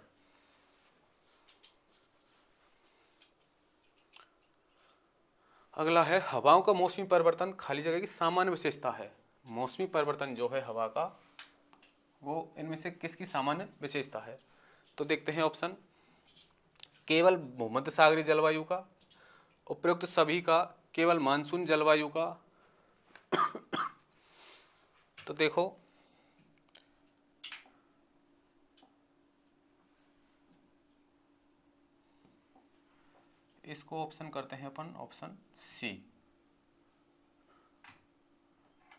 [SPEAKER 1] अगला है हवाओं का मौसमी परिवर्तन खाली जगह की सामान्य विशेषता है। मौसमी परिवर्तन जो है हवा का, वो इनमें से किसकी सामान्य विशेषता है? तो देखते हैं ऑप्शन, केवल भूमध्य सागरीय जलवायु का, उपयुक्त सभी का, केवल मानसून जलवायु का। तो देखो इसको ऑप्शन करते हैं अपन ऑप्शन सी।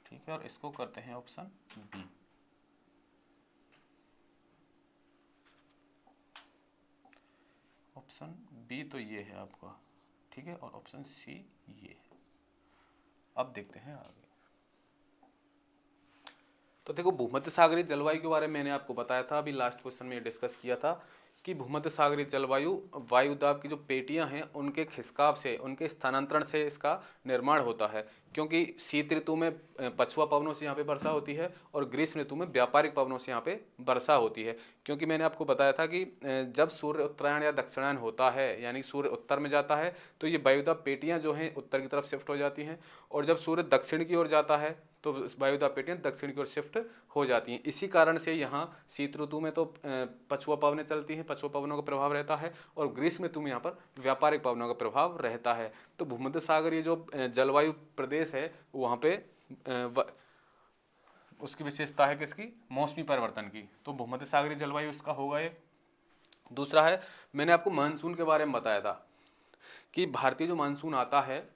[SPEAKER 1] ठीक है, और इसको करते हैं ऑप्शन बी। ऑप्शन बी तो ये है आपका, ठीक है, और ऑप्शन सी ये है। अब देखते हैं आगे। तो देखो भूमध्य सागरीय जलवायु के बारे में मैंने आपको बताया था, अभी लास्ट क्वेश्चन में डिस्कस किया था कि भूमध्य सागरीय जलवायु वायुदाब की जो पेटियां हैं उनके खिसकाव से, उनके स्थानांतरण से इसका निर्माण होता है। क्योंकि शीत ऋतु में पछुआ पवनों से यहाँ पे वर्षा होती है और ग्रीष्म ऋतु में व्यापारिक पवनों से यहाँ पे वर्षा होती है। क्योंकि मैंने आपको बताया था कि जब सूर्य उत्तरायण या दक्षिणायन होता है, यानी सूर्य उत्तर में जाता है, तो ये वायुदाब पेटियाँ जो हैं उत्तर की तरफ शिफ्ट हो जाती हैं, और जब सूर्य दक्षिण की ओर जाता है तो वायुदाब पेटियाँ दक्षिण की ओर शिफ्ट हो जाती हैं। इसी कारण से यहाँ शीत ऋतु में तो पछुआ पवनें चलती हैं, पछुआ पवनों का प्रभाव रहता है, और ग्रीष्म ऋतु में यहाँ पर व्यापारिक पवनों का प्रभाव रहता है। तो भूमध्य सागरीय जो जलवायु प्रदेश है वहाँ पे उसकी विशेषता है किसकी? मौसमी परिवर्तन की। तो भूमध्य सागरीय जलवायु इसका होगा ये। दूसरा है, मैंने आपको मानसून के बारे में बताया था कि भारतीय जो मानसून आता है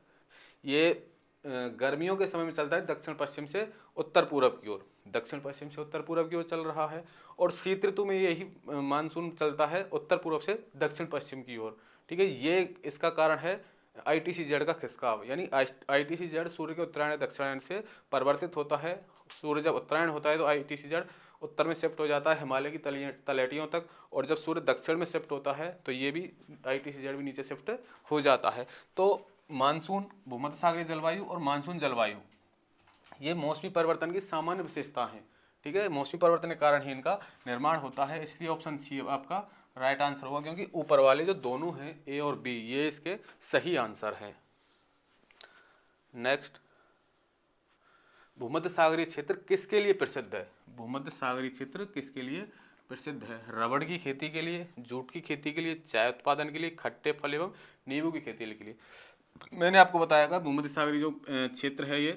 [SPEAKER 1] ये गर्मियों के समय में चलता है दक्षिण पश्चिम से उत्तर पूर्व की ओर, दक्षिण पश्चिम से उत्तर पूर्व की ओर चल रहा है, और शीत ऋतु में यही मानसून चलता है उत्तर पूर्व से दक्षिण पश्चिम की ओर। ठीक है, ये इसका कारण है ITCZ का खिसकाव, यानी ITCZ सूर्य के उत्तरायण दक्षिणायन से परिवर्तित होता है। सूर्य जब उत्तरायण होता है तो ITCZ उत्तर में शिफ्ट हो जाता है हिमालय की तलहटियों तक, और जब सूर्य दक्षिण में शिफ्ट होता है तो ये भी ITCZ भी नीचे शिफ्ट हो जाता है। तो मानसून, भूमध्य सागरीय जलवायु और मानसून जलवायु, ये मौसमी परिवर्तन की सामान्य विशेषता है। ठीक है, मौसमी परिवर्तन के कारण ही इनका निर्माण होता है, इसलिए ऑप्शन सी आपका राइट आंसर होगा, क्योंकि ऊपर वाले जो दोनों हैं ए और बी, ये इसके सही आंसर हैं। नेक्स्ट, भूमध्य सागरीय क्षेत्र किसके लिए प्रसिद्ध है? भूमध्य सागरीय क्षेत्र किसके लिए प्रसिद्ध है? रबड़ की खेती के लिए, जूट की खेती के लिए, चाय उत्पादन के लिए, खट्टे फल एवं नींबू की खेती के लिए। मैंने आपको बताया था भूमध्य सागरीय जो क्षेत्र है ये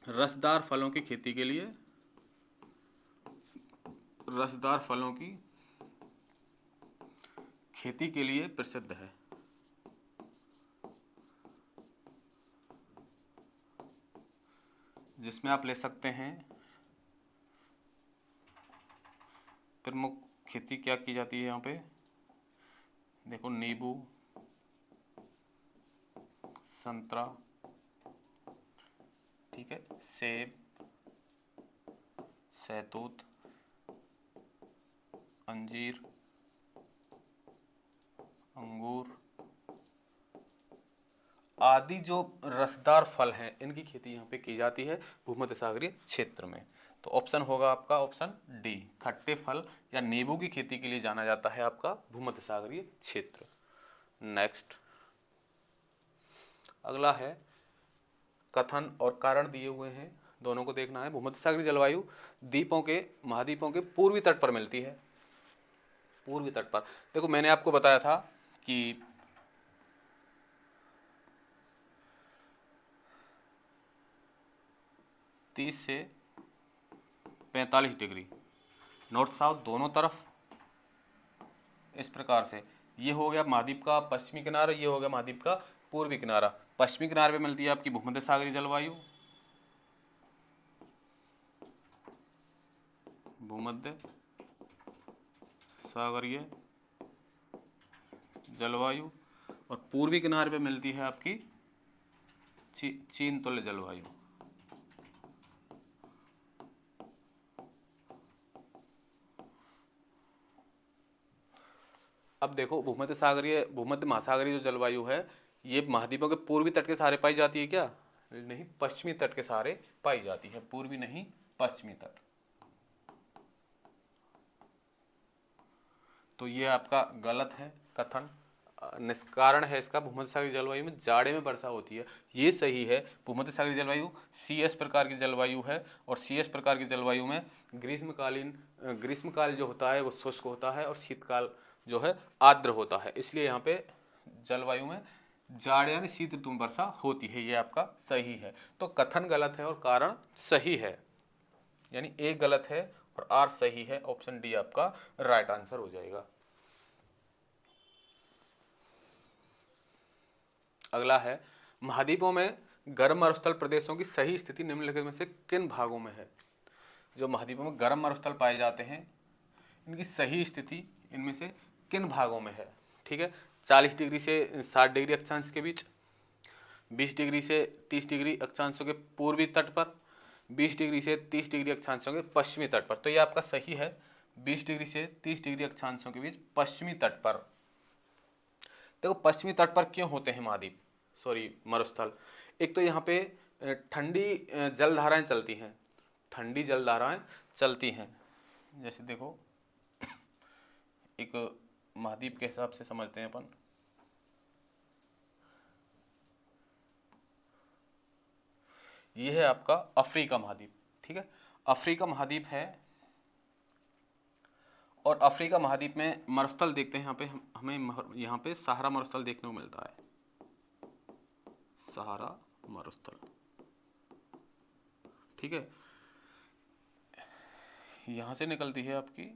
[SPEAKER 1] रसदार फलों की खेती के लिए, रसदार फलों की खेती के लिए प्रसिद्ध है। जिसमें आप ले सकते हैं प्रमुख खेती क्या की जाती है यहाँ पे, देखो नींबू, संतरा, ठीक है, सेब, सहतूत, अंजीर, अंगूर आदि जो रसदार फल हैं, इनकी खेती यहाँ पे की जाती है भूमध्य सागरीय क्षेत्र में। तो ऑप्शन होगा आपका ऑप्शन डी, खट्टे फल या नींबू की खेती के लिए जाना जाता है आपका भूमध्य सागरीय क्षेत्र। नेक्स्ट, अगला है कथन और कारण दिए हुए हैं, दोनों को देखना है। भूमध्य सागरीय जलवायु द्वीपों के, महाद्वीपों के पूर्वी तट पर मिलती है। पूर्वी तट पर, देखो मैंने आपको बताया था कि 30 से 45 डिग्री नॉर्थ साउथ दोनों तरफ, इस प्रकार से। ये हो गया महाद्वीप का पश्चिमी किनारा, ये हो गया महाद्वीप का पूर्वी किनारा। पश्चिमी किनारे पे मिलती है आपकी भूमध्य सागरीय जलवायु, भूमध्य सागरीय जलवायु, और पूर्वी किनारे पे मिलती है आपकी चीन तुल्य जलवायु। अब देखो भूमध्य महासागरीय जो जलवायु है ये महाद्वीपों के पूर्वी तट के सहारे पाई जाती है क्या? नहीं, पश्चिमी तट के सहारे पाई जाती है, पूर्वी नहीं पश्चिमी तट। तो ये आपका गलत है कथन। निष्कारण है इसका, भूमध्य सागरीय जलवायु में जाड़े में वर्षा होती है, ये सही है। भूमध्य सागरीय जलवायु CS प्रकार की जलवायु है, और CS प्रकार की जलवायु में ग्रीष्मकाल जो होता है वो शुष्क होता है, और शीतकाल जो है आर्द्र होता है, इसलिए यहाँ पे जलवायु में जाड़े यानी शीत ऋतु में वर्षा होती है, ये आपका सही है। तो कथन गलत है और कारण सही है, यानी A गलत है और R सही है। ऑप्शन डी आपका राइट आंसर हो जाएगा। अगला है, महाद्वीपों में गर्म मरुस्थल प्रदेशों की सही स्थिति निम्नलिखित में से किन भागों में है? जो महाद्वीपों में गर्म मरुस्थल पाए जाते हैं, इनकी सही स्थिति इनमें से किन भागों में है? ठीक है, 40 डिग्री से 60 डिग्री अक्षांश के बीच, 20 डिग्री से 30 डिग्री अक्षांशों के पूर्वी तट पर, 20 डिग्री से 30 डिग्री अक्षांशों के पश्चिमी तट पर। तो ये आपका सही है, 20 डिग्री से 30 डिग्री अक्षांशों के बीच पश्चिमी तट पर। देखो पश्चिमी तट पर क्यों होते हैं महाद्वीप, मरुस्थल? एक तो यहाँ पे ठंडी जलधाराएं चलती हैं, ठंडी जलधाराएं चलती हैं। जैसे देखो एक महाद्वीप के हिसाब से समझते हैं अपन, ये है आपका अफ्रीका महाद्वीप। ठीक है, अफ्रीका महाद्वीप है, और अफ्रीका महाद्वीप में मरुस्थल देखते हैं। यहाँ पे हमें यहाँ पे सहारा मरुस्थल देखने को मिलता है, सहारा मरुस्थल। ठीक है, यहाँ से निकलती है आपकी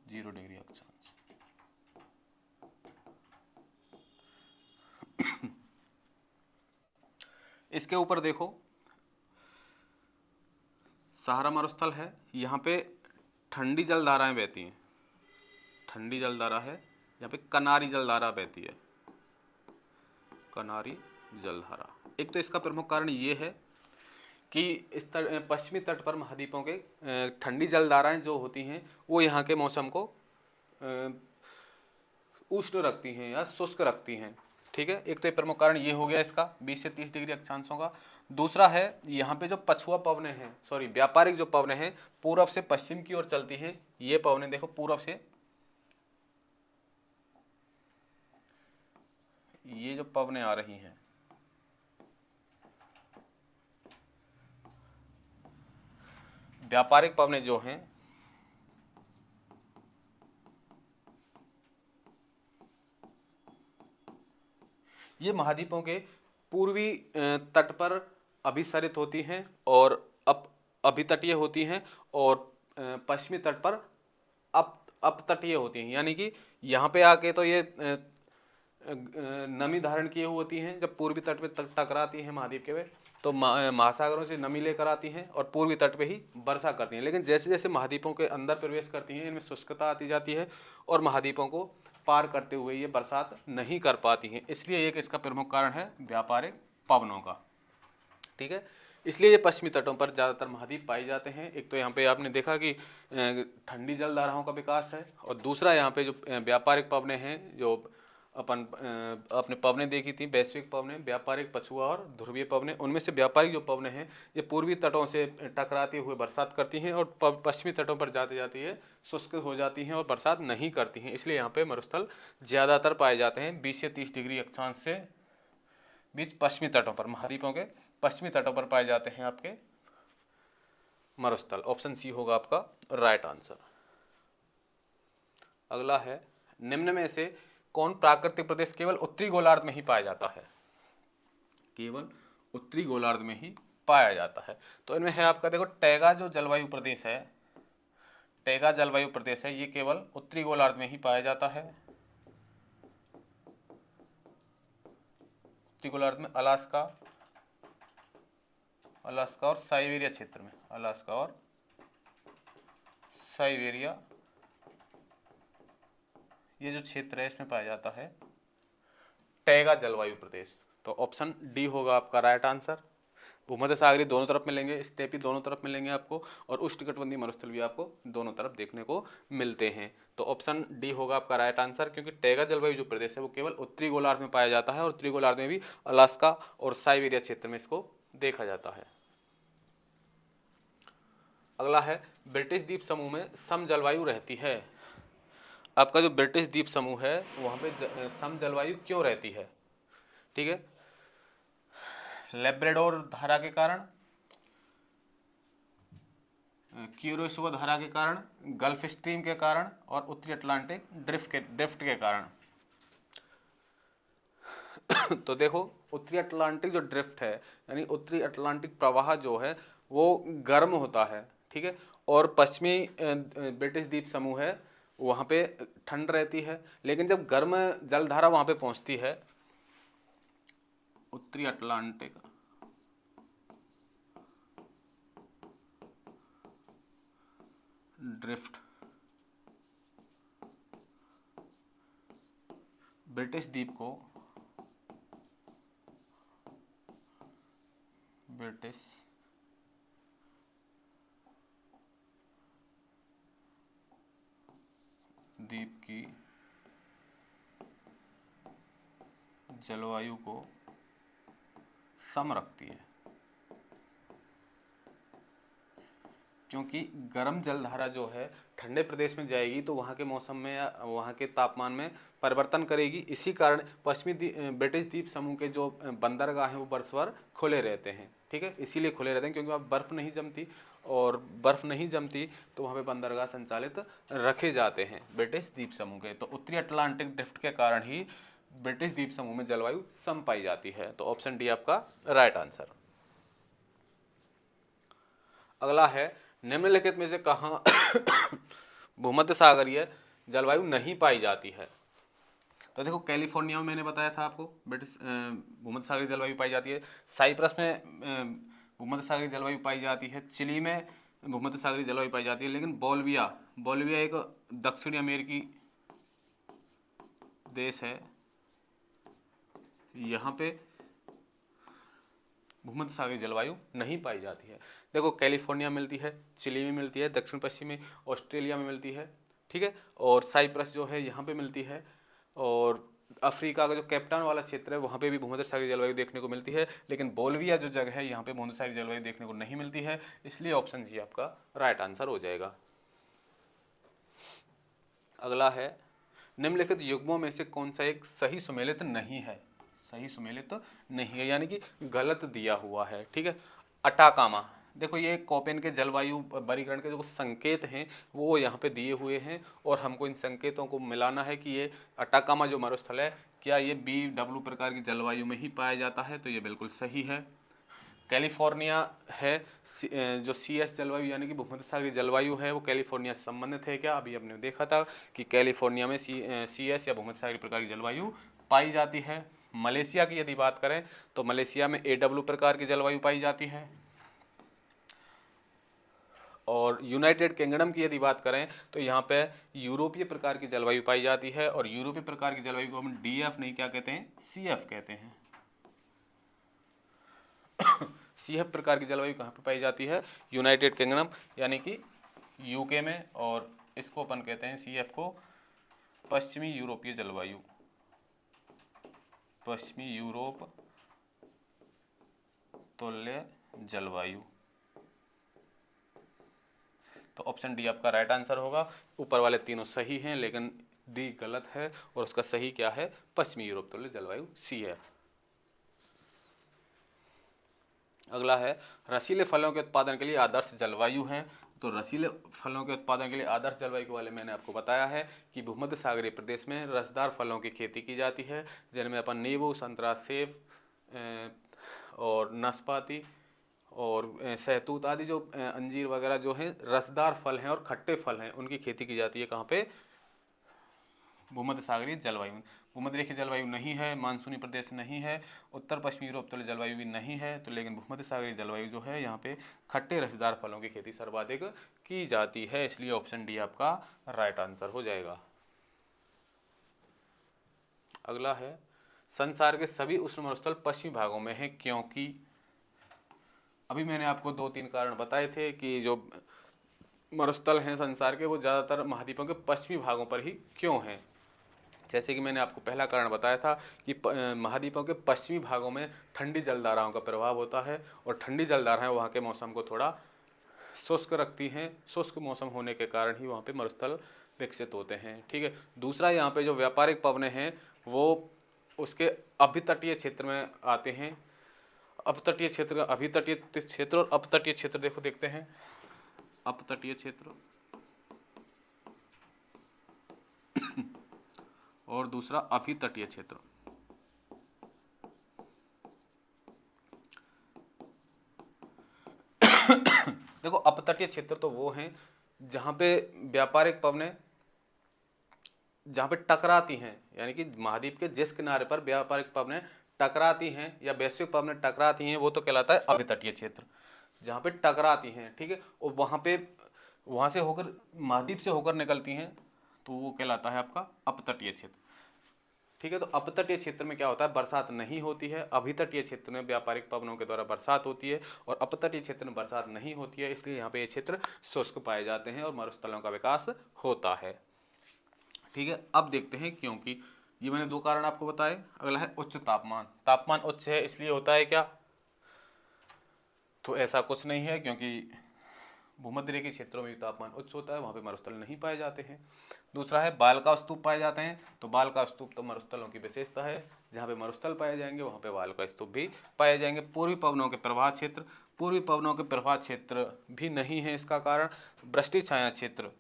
[SPEAKER 1] 0 डिग्री अक्षांश। इसके ऊपर देखो सहारा मरुस्थल है, यहाँ पे ठंडी जलधाराएं बहती हैं, ठंडी जलधारा है, यहाँ पे कनारी जलधारा बहती है, कनारी जलधारा। एक तो इसका प्रमुख कारण ये है कि इस पश्चिमी तट पर महाद्वीपों के ठंडी जलधाराएं जो होती हैं वो यहाँ के मौसम को उष्ण रखती हैं या शुष्क रखती हैं। ठीक है, एक तो ये प्रमुख कारण ये हो गया इसका 20 से 30 डिग्री अक्षांशों का। दूसरा है यहाँ पे जो पछुआ पवनें हैं, सॉरी व्यापारिक जो पवनें हैं पूर्व से पश्चिम की ओर चलती हैं। ये पवनें देखो पूर्व से, ये जो पवनें आ रही हैं व्यापारिक पवनें जो हैं ये महाद्वीपों के पूर्वी तट पर अभिसरित होती हैं और अभितटीय होती हैं और पश्चिमी तट पर अपतटीय होती हैं। यानी कि यहाँ पे आके तो ये नमी धारण किए हुई होती हैं, जब पूर्वी तट पे टकराती हैं महाद्वीप के वे तो महासागरों से नमी लेकर आती हैं और पूर्वी तट पे ही वर्षा करती हैं। लेकिन जैसे जैसे महाद्वीपों के अंदर प्रवेश करती हैं इनमें शुष्कता आती जाती है और महाद्वीपों को पार करते हुए ये बरसात नहीं कर पाती हैं। इसलिए एक इसका प्रमुख कारण है व्यापारिक पवनों का। ठीक है, इसलिए ये पश्चिमी तटों पर ज़्यादातर महाद्वीप पाए जाते हैं। एक तो यहाँ पे आपने देखा कि ठंडी जलधाराओं का विकास है और दूसरा यहाँ पे जो व्यापारिक पवनें हैं, जो अपने पवनें देखी थी, वैश्विक पवनें, व्यापारिक, पछुआ और ध्रुवीय पवनें, उनमें से व्यापारिक जो पवनें हैं ये पूर्वी तटों से टकराते हुए बरसात करती हैं और पश्चिमी तटों पर जाते जाते ये शुष्क हो जाती हैं और बरसात नहीं करती हैं। इसलिए यहाँ पे मरुस्थल ज़्यादातर पाए जाते हैं 20 से 30 डिग्री अक्षांश से बीच पश्चिमी तटों पर, महाद्वीपों के पश्चिमी तटों पर पाए जाते हैं आपके मरुस्थल। ऑप्शन सी होगा आपका राइट आंसर। अगला है, निम्न में से कौन प्राकृतिक प्रदेश केवल उत्तरी गोलार्ध में ही पाया जाता है? केवल उत्तरी गोलार्ध में ही पाया जाता है। तो इनमें है आपका देखो टैगा जो जलवायु प्रदेश है, टैगा जलवायु प्रदेश है, ये केवल उत्तरी गोलार्ध में ही पाया जाता है। उत्तरी गोलार्ध में अलास्का और साइबेरिया क्षेत्र में, अलास्का और साइबेरिया ये जो क्षेत्र है इसमें पाया जाता है टैगा जलवायु प्रदेश। तो ऑप्शन डी होगा आपका राइट आंसर। भूमध्य सागरीय दोनों तरफ मिलेंगे, स्टेपी दोनों तरफ मिलेंगे आपको और उष्णकटिबंधीय मरुस्थल भी आपको दोनों तरफ देखने को मिलते हैं। तो ऑप्शन डी होगा आपका राइट आंसर, क्योंकि टैगा जलवायु जो प्रदेश है वो केवल उत्तरी गोलार्ध में पाया जाता है और उत्तरी गोलार्ध में भी अलास्का और साइबेरिया क्षेत्र में इसको देखा जाता है। अगला है, ब्रिटिश द्वीप समूह में सम जलवायु रहती है। आपका जो ब्रिटिश द्वीप समूह है वहाँ पे सम जलवायु क्यों रहती है? ठीक है, लेब्राडोर धारा के कारण, क्यूरोसो धारा के कारण, गल्फ स्ट्रीम के कारण और उत्तरी अटलांटिक ड्रिफ्ट के कारण। तो देखो उत्तरी अटलांटिक जो ड्रिफ्ट है यानी उत्तरी अटलांटिक प्रवाह जो है वो गर्म होता है, ठीक है, और पश्चिमी ब्रिटिश द्वीप समूह है वहाँ पे ठंड रहती है। लेकिन जब गर्म जलधारा वहाँ पे पहुँचती है, उत्तरी अटलांटिक ड्रिफ्ट ब्रिटिश द्वीप को ब्रिटिश द्वीप की जलवायु को सम रखती है, क्योंकि गर्म जलधारा जो है ठंडे प्रदेश में जाएगी तो वहाँ के मौसम में या वहाँ के तापमान में परिवर्तन करेगी। इसी कारण पश्चिमी ब्रिटिश द्वीप समूह के जो बंदरगाह हैं वो वर्ष भर खुले रहते हैं, ठीक है, इसीलिए खुले रहते हैं क्योंकि वहाँ बर्फ़ नहीं जमती और बर्फ़ नहीं जमती तो वहाँ पे बंदरगाह संचालित रखे जाते हैं ब्रिटिश द्वीप समूह के। तो उत्तरी अटलांटिक ड्रिफ्ट के कारण ही ब्रिटिश द्वीप समूह में जलवायु सम पाई जाती है। तो ऑप्शन डी आपका राइट आंसर। अगला है, निम्नलिखित में से कहाँ भूमध्य सागरीय जलवायु नहीं पाई जाती है? तो देखो कैलिफोर्निया में मैंने बताया था आपको ब्रिटिश भूमध्य सागरीय जलवायु पाई जाती है, साइप्रस में भूमध्य सागरीय जलवायु पाई जाती है, चिली में भूमध्य सागरीय जलवायु पाई जाती है, लेकिन बोलिविया एक दक्षिणी अमेरिकी देश है यहाँ पे भूमध्य सागरीय जलवायु नहीं पाई जाती है। देखो कैलिफोर्निया मिलती है, चिली में मिलती है, दक्षिण पश्चिमी ऑस्ट्रेलिया में मिलती है, ठीक है, और साइप्रस जो है यहाँ पे मिलती है, और अफ्रीका का जो कैप्टान वाला क्षेत्र है वहाँ पे भी भूमध्य सागरीय जलवायु देखने को मिलती है, लेकिन बोल्विया जो जगह है यहाँ पे भूमध्य सागरीय जलवायु देखने को नहीं मिलती है, इसलिए ऑप्शन जी आपका राइट आंसर हो जाएगा। अगला है निम्नलिखित युग्मों में से कौन सा एक सही सुमेलित नहीं है, सही सुमेलित नहीं है यानी कि गलत दिया हुआ है, ठीक है। अटाकामा, देखो ये कोपेन के जलवायु वर्गीकरण के जो संकेत हैं वो यहाँ पे दिए हुए हैं और हमको इन संकेतों को मिलाना है कि ये अटाकामा जो मरुस्थल है क्या ये BW प्रकार की जलवायु में ही पाया जाता है, तो ये बिल्कुल सही है। कैलिफोर्निया है जो CS जलवायु यानी कि भूमध्य सागरीय जलवायु है वो कैलिफोर्निया से संबंधित है क्या, अभी हमने देखा था कि कैलिफोर्निया में CS या भूमध्य सागरीय प्रकार की जलवायु पाई जाती है। मलेशिया की यदि बात करें तो मलेशिया में AW प्रकार की जलवायु पाई जाती है, और यूनाइटेड किंगडम की यदि बात करें तो यहाँ पे यूरोपीय प्रकार की जलवायु पाई जाती है, और यूरोपीय प्रकार की जलवायु को हम DF नहीं क्या कहते हैं, CF कहते हैं। CF प्रकार की जलवायु कहाँ पे पाई जाती है, यूनाइटेड किंगडम यानी कि UK में, और इसको अपन कहते हैं CF को पश्चिमी यूरोपीय जलवायु, पश्चिमी यूरोप तुल्य जलवायु। तो ऑप्शन डी आपका राइट आंसर होगा। ऊपर वाले तीनों सही हैं लेकिन डी गलत है, और उसका सही क्या है, पश्चिमी यूरोप तुल्य जलवायु CF। अगला है रसीले फलों के उत्पादन के लिए आदर्श जलवायु है। तो रसीले फलों के उत्पादन के लिए आदर्श जलवायु के बारे में मैंने आपको बताया है कि भूमध्य सागरीय प्रदेश में रसदार फलों की खेती की जाती है, जिनमें अपन नींबू, संतरा, सेब और नाशपाती और सहतूत आदि जो अंजीर वगैरह जो हैं रसदार फल हैं और खट्टे फल हैं, उनकी खेती की जाती है कहाँ पे, भूमध्य सागरीय जलवायु। भूमध्य रेखीय जलवायु नहीं है, मानसूनी प्रदेश नहीं है, उत्तर पश्चिमी यूरोप तुल्य जलवायु भी नहीं है, तो लेकिन भूमध्य सागरीय जलवायु जो है यहाँ पे खट्टे रसदार फलों की खेती सर्वाधिक की जाती है, इसलिए ऑप्शन डी आपका राइट आंसर हो जाएगा। अगला है संसार के सभी उष्ण मरुस्थल पश्चिमी भागों में है क्योंकि, अभी मैंने आपको 2-3 कारण बताए थे कि जो मरुस्थल हैं संसार के वो ज़्यादातर महाद्वीपों के पश्चिमी भागों पर ही क्यों हैं। जैसे कि मैंने आपको पहला कारण बताया था कि महाद्वीपों के पश्चिमी भागों में ठंडी जलधाराओं का प्रभाव होता है, और ठंडी जलधाराएं वहाँ के मौसम को थोड़ा शुष्क रखती हैं, शुष्क मौसम होने के कारण ही वहाँ पे मरुस्थल विकसित होते हैं, ठीक है। दूसरा, यहाँ पे जो व्यापारिक पवनें हैं वो उसके अभितटीय क्षेत्र में आते हैं। अपतटीय क्षेत्र, अभितटीय क्षेत्र और अपतटीय क्षेत्र देखते हैं। अपतटीय क्षेत्र और दूसरा अभितटीय क्षेत्र। देखो अपतटीय क्षेत्र तो वो हैं जहां पे व्यापारिक पवनें जहां पे टकराती हैं, यानी कि महाद्वीप के जिस किनारे पर व्यापारिक पवनें टकराती हैं या वैश्विक पवनें टकराती हैं वो तो कहलाता है अभितटीय क्षेत्र, जहां पे टकराती हैं, ठीक है। और वहां से होकर महाद्वीप से होकर निकलती हैं तो वो कहलाता है आपका अपतटीय क्षेत्र, ठीक है। तो अपतटीय क्षेत्र में क्या होता है, बरसात नहीं होती है। अभितटीय क्षेत्र में व्यापारिक पवनों के द्वारा बरसात होती है, और अपतटीय क्षेत्र में बरसात नहीं होती है, इसलिए यहाँ पे ये क्षेत्र शुष्क पाए जाते हैं और मरुस्थलों का विकास होता है, ठीक है। अब देखते हैं क्योंकि ये मैंने 2 कारण आपको बताए। अगला है उच्च तापमान। तापमान उच्च है इसलिए होता है क्या, तो ऐसा कुछ नहीं है, क्योंकि भूमध्य रेखीय क्षेत्रों में भी तापमान उच्च होता है, वहाँ पे मरुस्थल नहीं पाए जाते हैं। दूसरा है बाल का स्तूप पाए जाते हैं। तो बाल का स्तूप तो मरुस्थलों की विशेषता है, जहाँ पे मरुस्थल पाए जाएंगे वहाँ पे बाल का स्तूप भी पाए जाएंगे। पूर्वी पवनों के प्रवाह क्षेत्र, पूर्वी पवनों के प्रवाह क्षेत्र भी नहीं है। इसका कारण वृष्टि छाया क्षेत्र,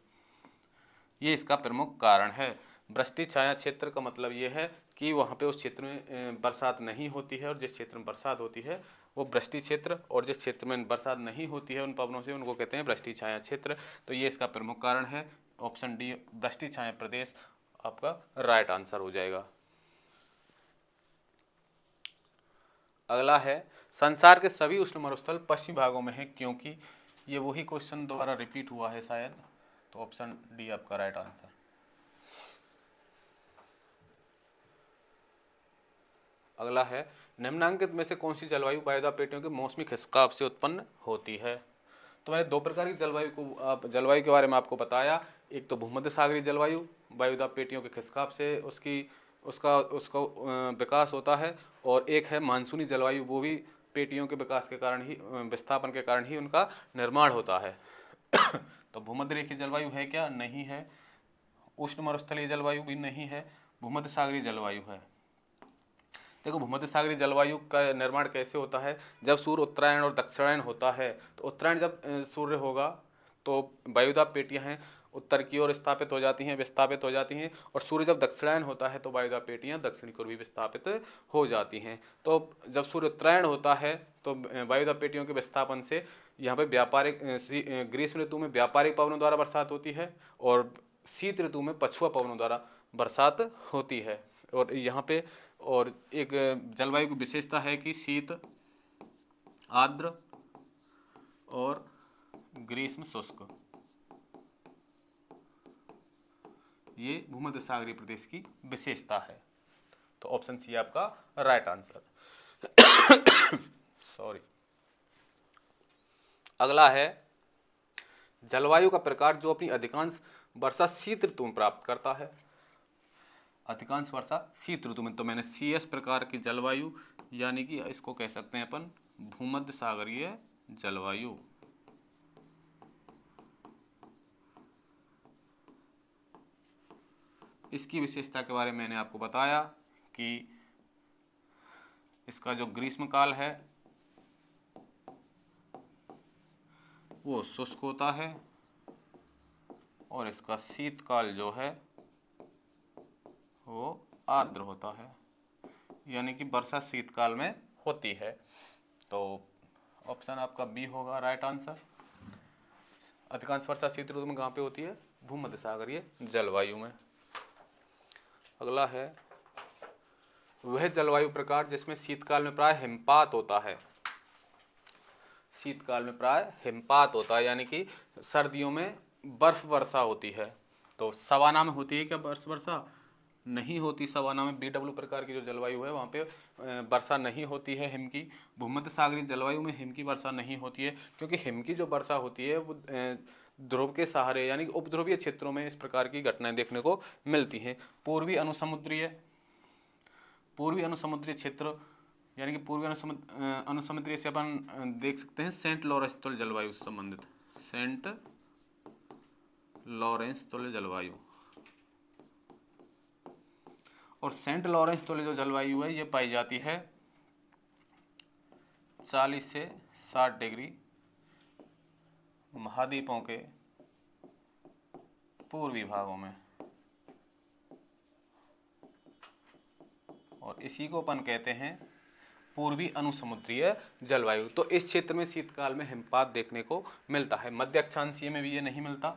[SPEAKER 1] ये इसका प्रमुख कारण है। वृष्टि छाया क्षेत्र का मतलब ये है कि वहाँ पे उस क्षेत्र में बरसात नहीं होती है, और जिस क्षेत्र में बरसात होती है वो वृष्टि क्षेत्र, और जिस क्षेत्र में बरसात नहीं होती है उन पवनों से उनको कहते हैं वृष्टि छाया क्षेत्र। तो ये इसका प्रमुख कारण है। ऑप्शन डी वृष्टि छाया प्रदेश आपका राइट आंसर हो जाएगा। अगला है संसार के सभी उष्ण मरुस्थल पश्चिमी भागों में है क्योंकि, ये वही क्वेश्चन दोबारा रिपीट हुआ है शायद, तो ऑप्शन डी आपका राइट आंसर। अगला है निम्नांकित में से कौन सी जलवायु वायुदाब पेटियों के मौसमी खिसकाव से उत्पन्न होती है। तो मैंने दो प्रकार की जलवायु के बारे में आपको बताया। एक तो भूमध्य सागरीय जलवायु वायुदाब पेटियों के खिसकाव से उसका उसका विकास होता है, और एक है मानसूनी जलवायु, वो भी पेटियों के विकास के कारण ही, विस्थापन के कारण ही उनका निर्माण होता है। तो भूमध्य रेखीय जलवायु है क्या? नहीं है। उष्ण मरुस्थलीय जलवायु भी नहीं है। भूमध्य सागरीय जलवायु है। देखो भूमध्य सागरीय जलवायु का निर्माण कैसे होता है, जब सूर्य उत्तरायण और दक्षिणायन होता है, तो उत्तरायण जब सूर्य होगा तो वायुदाब पेटियां हैं उत्तर की ओर स्थापित हो जाती हैं, विस्थापित हो जाती हैं, और सूर्य जब दक्षिणायन होता है तो वायुदाब पेटियां दक्षिण की ओर भी विस्थापित हो जाती हैं। तो जब सूर्य उत्तरायण होता है तो वायुदाब पेटियों के विस्थापन से यहाँ पे ग्रीष्म ऋतु में व्यापारिक पवनों द्वारा बरसात होती है, और शीत ऋतु में पछुआ पवनों द्वारा बरसात होती है। और यहाँ पे और एक जलवायु की विशेषता है कि शीत आर्द्र और ग्रीष्म शुष्क, ये भूमध्य सागरीय प्रदेश की विशेषता है। तो ऑप्शन सी आपका राइट आंसर। सॉरी। अगला है जलवायु का प्रकार जो अपनी अधिकांश वर्षा शीत ऋतु में प्राप्त करता है। अधिकांश वर्षा शीत ऋतु में, तो मैंने CS प्रकार की जलवायु, यानी कि इसको कह सकते हैं अपन भूमध्य सागरीय जलवायु। इसकी विशेषता के बारे में मैंने आपको बताया कि इसका जो ग्रीष्म काल है वो शुष्क होता है, और इसका शीतकाल जो है वो आर्द्र होता है, यानी कि वर्षा शीतकाल में होती है। तो ऑप्शन आपका बी होगा राइट आंसर। अधिकांश वर्षा शीत ऋतु में कहाँ पे होती है? भूमध्य सागरीय जलवायु में। अगला है वह जलवायु प्रकार जिसमें शीतकाल में प्राय हिमपात होता है। शीतकाल में प्राय हिमपात होता है, यानी कि सर्दियों में बर्फ वर्षा होती है। तो सवाना में होती है क्या बर्फ वर्षा? नहीं होती। सवाना में BW प्रकार की जो जलवायु है वहाँ पे वर्षा नहीं होती है हिम की। भूमध्य सागरीय जलवायु में हिम की वर्षा नहीं होती है, क्योंकि हिम की जो वर्षा होती है वो ध्रुव के सहारे यानी उपध्रुवीय क्षेत्रों में इस प्रकार की घटनाएं देखने को मिलती हैं। पूर्वी अनुसमुद्रीय क्षेत्र, यानी कि पूर्वी अनुसमुद्रीय से अपन देख सकते हैं सेंट लॉरेंस तुल्य जलवायु से संबंधित, सेंट लॉरेंस तुल्य जलवायु। और सेंट लॉरेंस तुल्य जो जलवायु है ये पाई जाती है 40 से 60 डिग्री महाद्वीपों के पूर्वी भागों में, और इसी को अपन कहते हैं पूर्वी अनुसमुद्रीय जलवायु। तो इस क्षेत्र में शीतकाल में हिमपात देखने को मिलता है। मध्य अक्षांशीय में भी ये नहीं मिलता।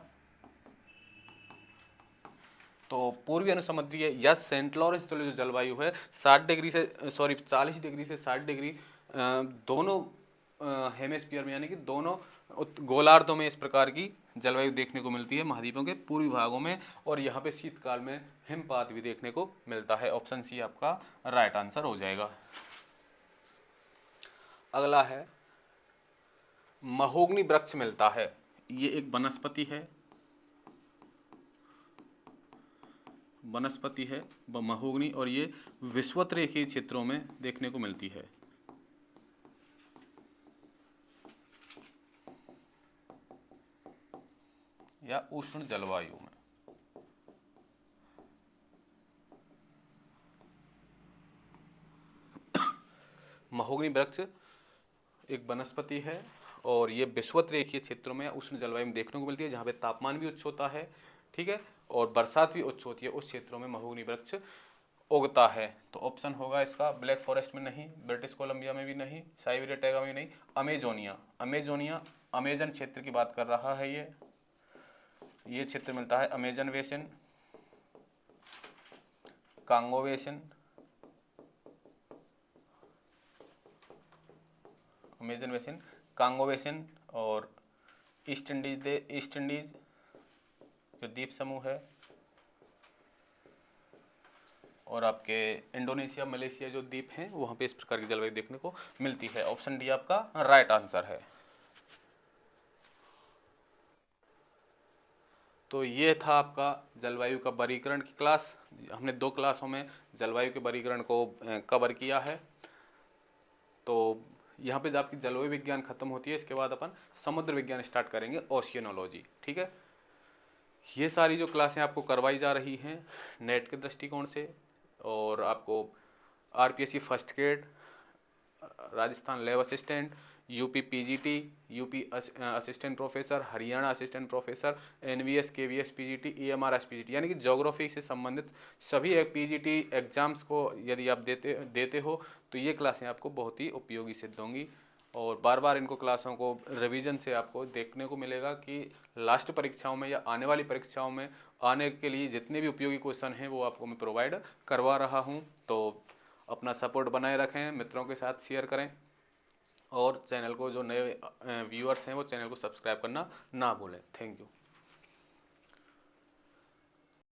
[SPEAKER 1] तो पूर्वी अनुसमुद्रीय या सेंट लॉरेंस तुल्य जो जलवायु है 40 डिग्री से 60 डिग्री दोनों हेमिस्फीयर में, यानी कि दोनों गोलार्धों में इस प्रकार की जलवायु देखने को मिलती है महाद्वीपों के पूर्वी भागों में, और यहाँ पे शीतकाल में हिमपात भी देखने को मिलता है। ऑप्शन सी आपका राइट आंसर हो जाएगा। अगला है महोगनी वृक्ष मिलता है। ये एक वनस्पति है महोगनी, और ये विषुवत रेखीय क्षेत्रों में देखने को मिलती है। या उष्ण जलवायु में। महोगनी वृक्ष एक वनस्पति है, और ये विषुवत रेखीय क्षेत्रों में उष्ण जलवायु में देखने को मिलती है, जहाँ पे तापमान भी उच्च होता है, ठीक है, और बरसात भी उच्च होती है। उस क्षेत्रों में महोगनी वृक्ष उगता है। तो ऑप्शन होगा इसका ब्लैक फॉरेस्ट में नहीं, ब्रिटिश कोलंबिया में भी नहीं, साइबेरिया टैगा में नहीं, अमेजोनिया अमेजन क्षेत्र की बात कर रहा है। ये क्षेत्र मिलता है Amazon basin, Congo basin, Amazon basin, Congo basin, और ईस्ट इंडीज जो द्वीप समूह है, और आपके इंडोनेशिया मलेशिया जो द्वीप हैं वहाँ पे इस प्रकार की जलवायु देखने को मिलती है। ऑप्शन डी आपका राइट आंसर है। तो ये था आपका जलवायु का वर्गीकरण की क्लास। हमने 2 क्लासों में जलवायु के वर्गीकरण को कवर किया है। तो यहाँ पे जब आपकी जलवायु विज्ञान खत्म होती है, इसके बाद अपन समुद्र विज्ञान स्टार्ट करेंगे, ओशियनोलॉजी। ठीक है, ये सारी जो क्लासें आपको करवाई जा रही हैं नेट के दृष्टिकोण से, और आपको RPSC first grade, Rajasthan lab assistant, UP PGT, UP assistant professor, Haryana assistant professor, NVS KVS PGT, EMR SPGT, यानी कि ज्योग्राफी से संबंधित सभी एक पीजीटी एग्जाम्स को यदि आप देते हो तो ये क्लासें आपको बहुत ही उपयोगी सिद्ध होंगी। और बार बार इनको क्लासों को रिवीजन से आपको देखने को मिलेगा कि लास्ट परीक्षाओं में या आने वाली परीक्षाओं में आने के लिए जितने भी उपयोगी क्वेश्चन हैं वो आपको मैं प्रोवाइड करवा रहा हूँ। तो अपना सपोर्ट बनाए रखें, मित्रों के साथ शेयर करें, और चैनल को जो नए व्यूअर्स हैं वो चैनल को सब्सक्राइब करना ना भूलें। Thank you.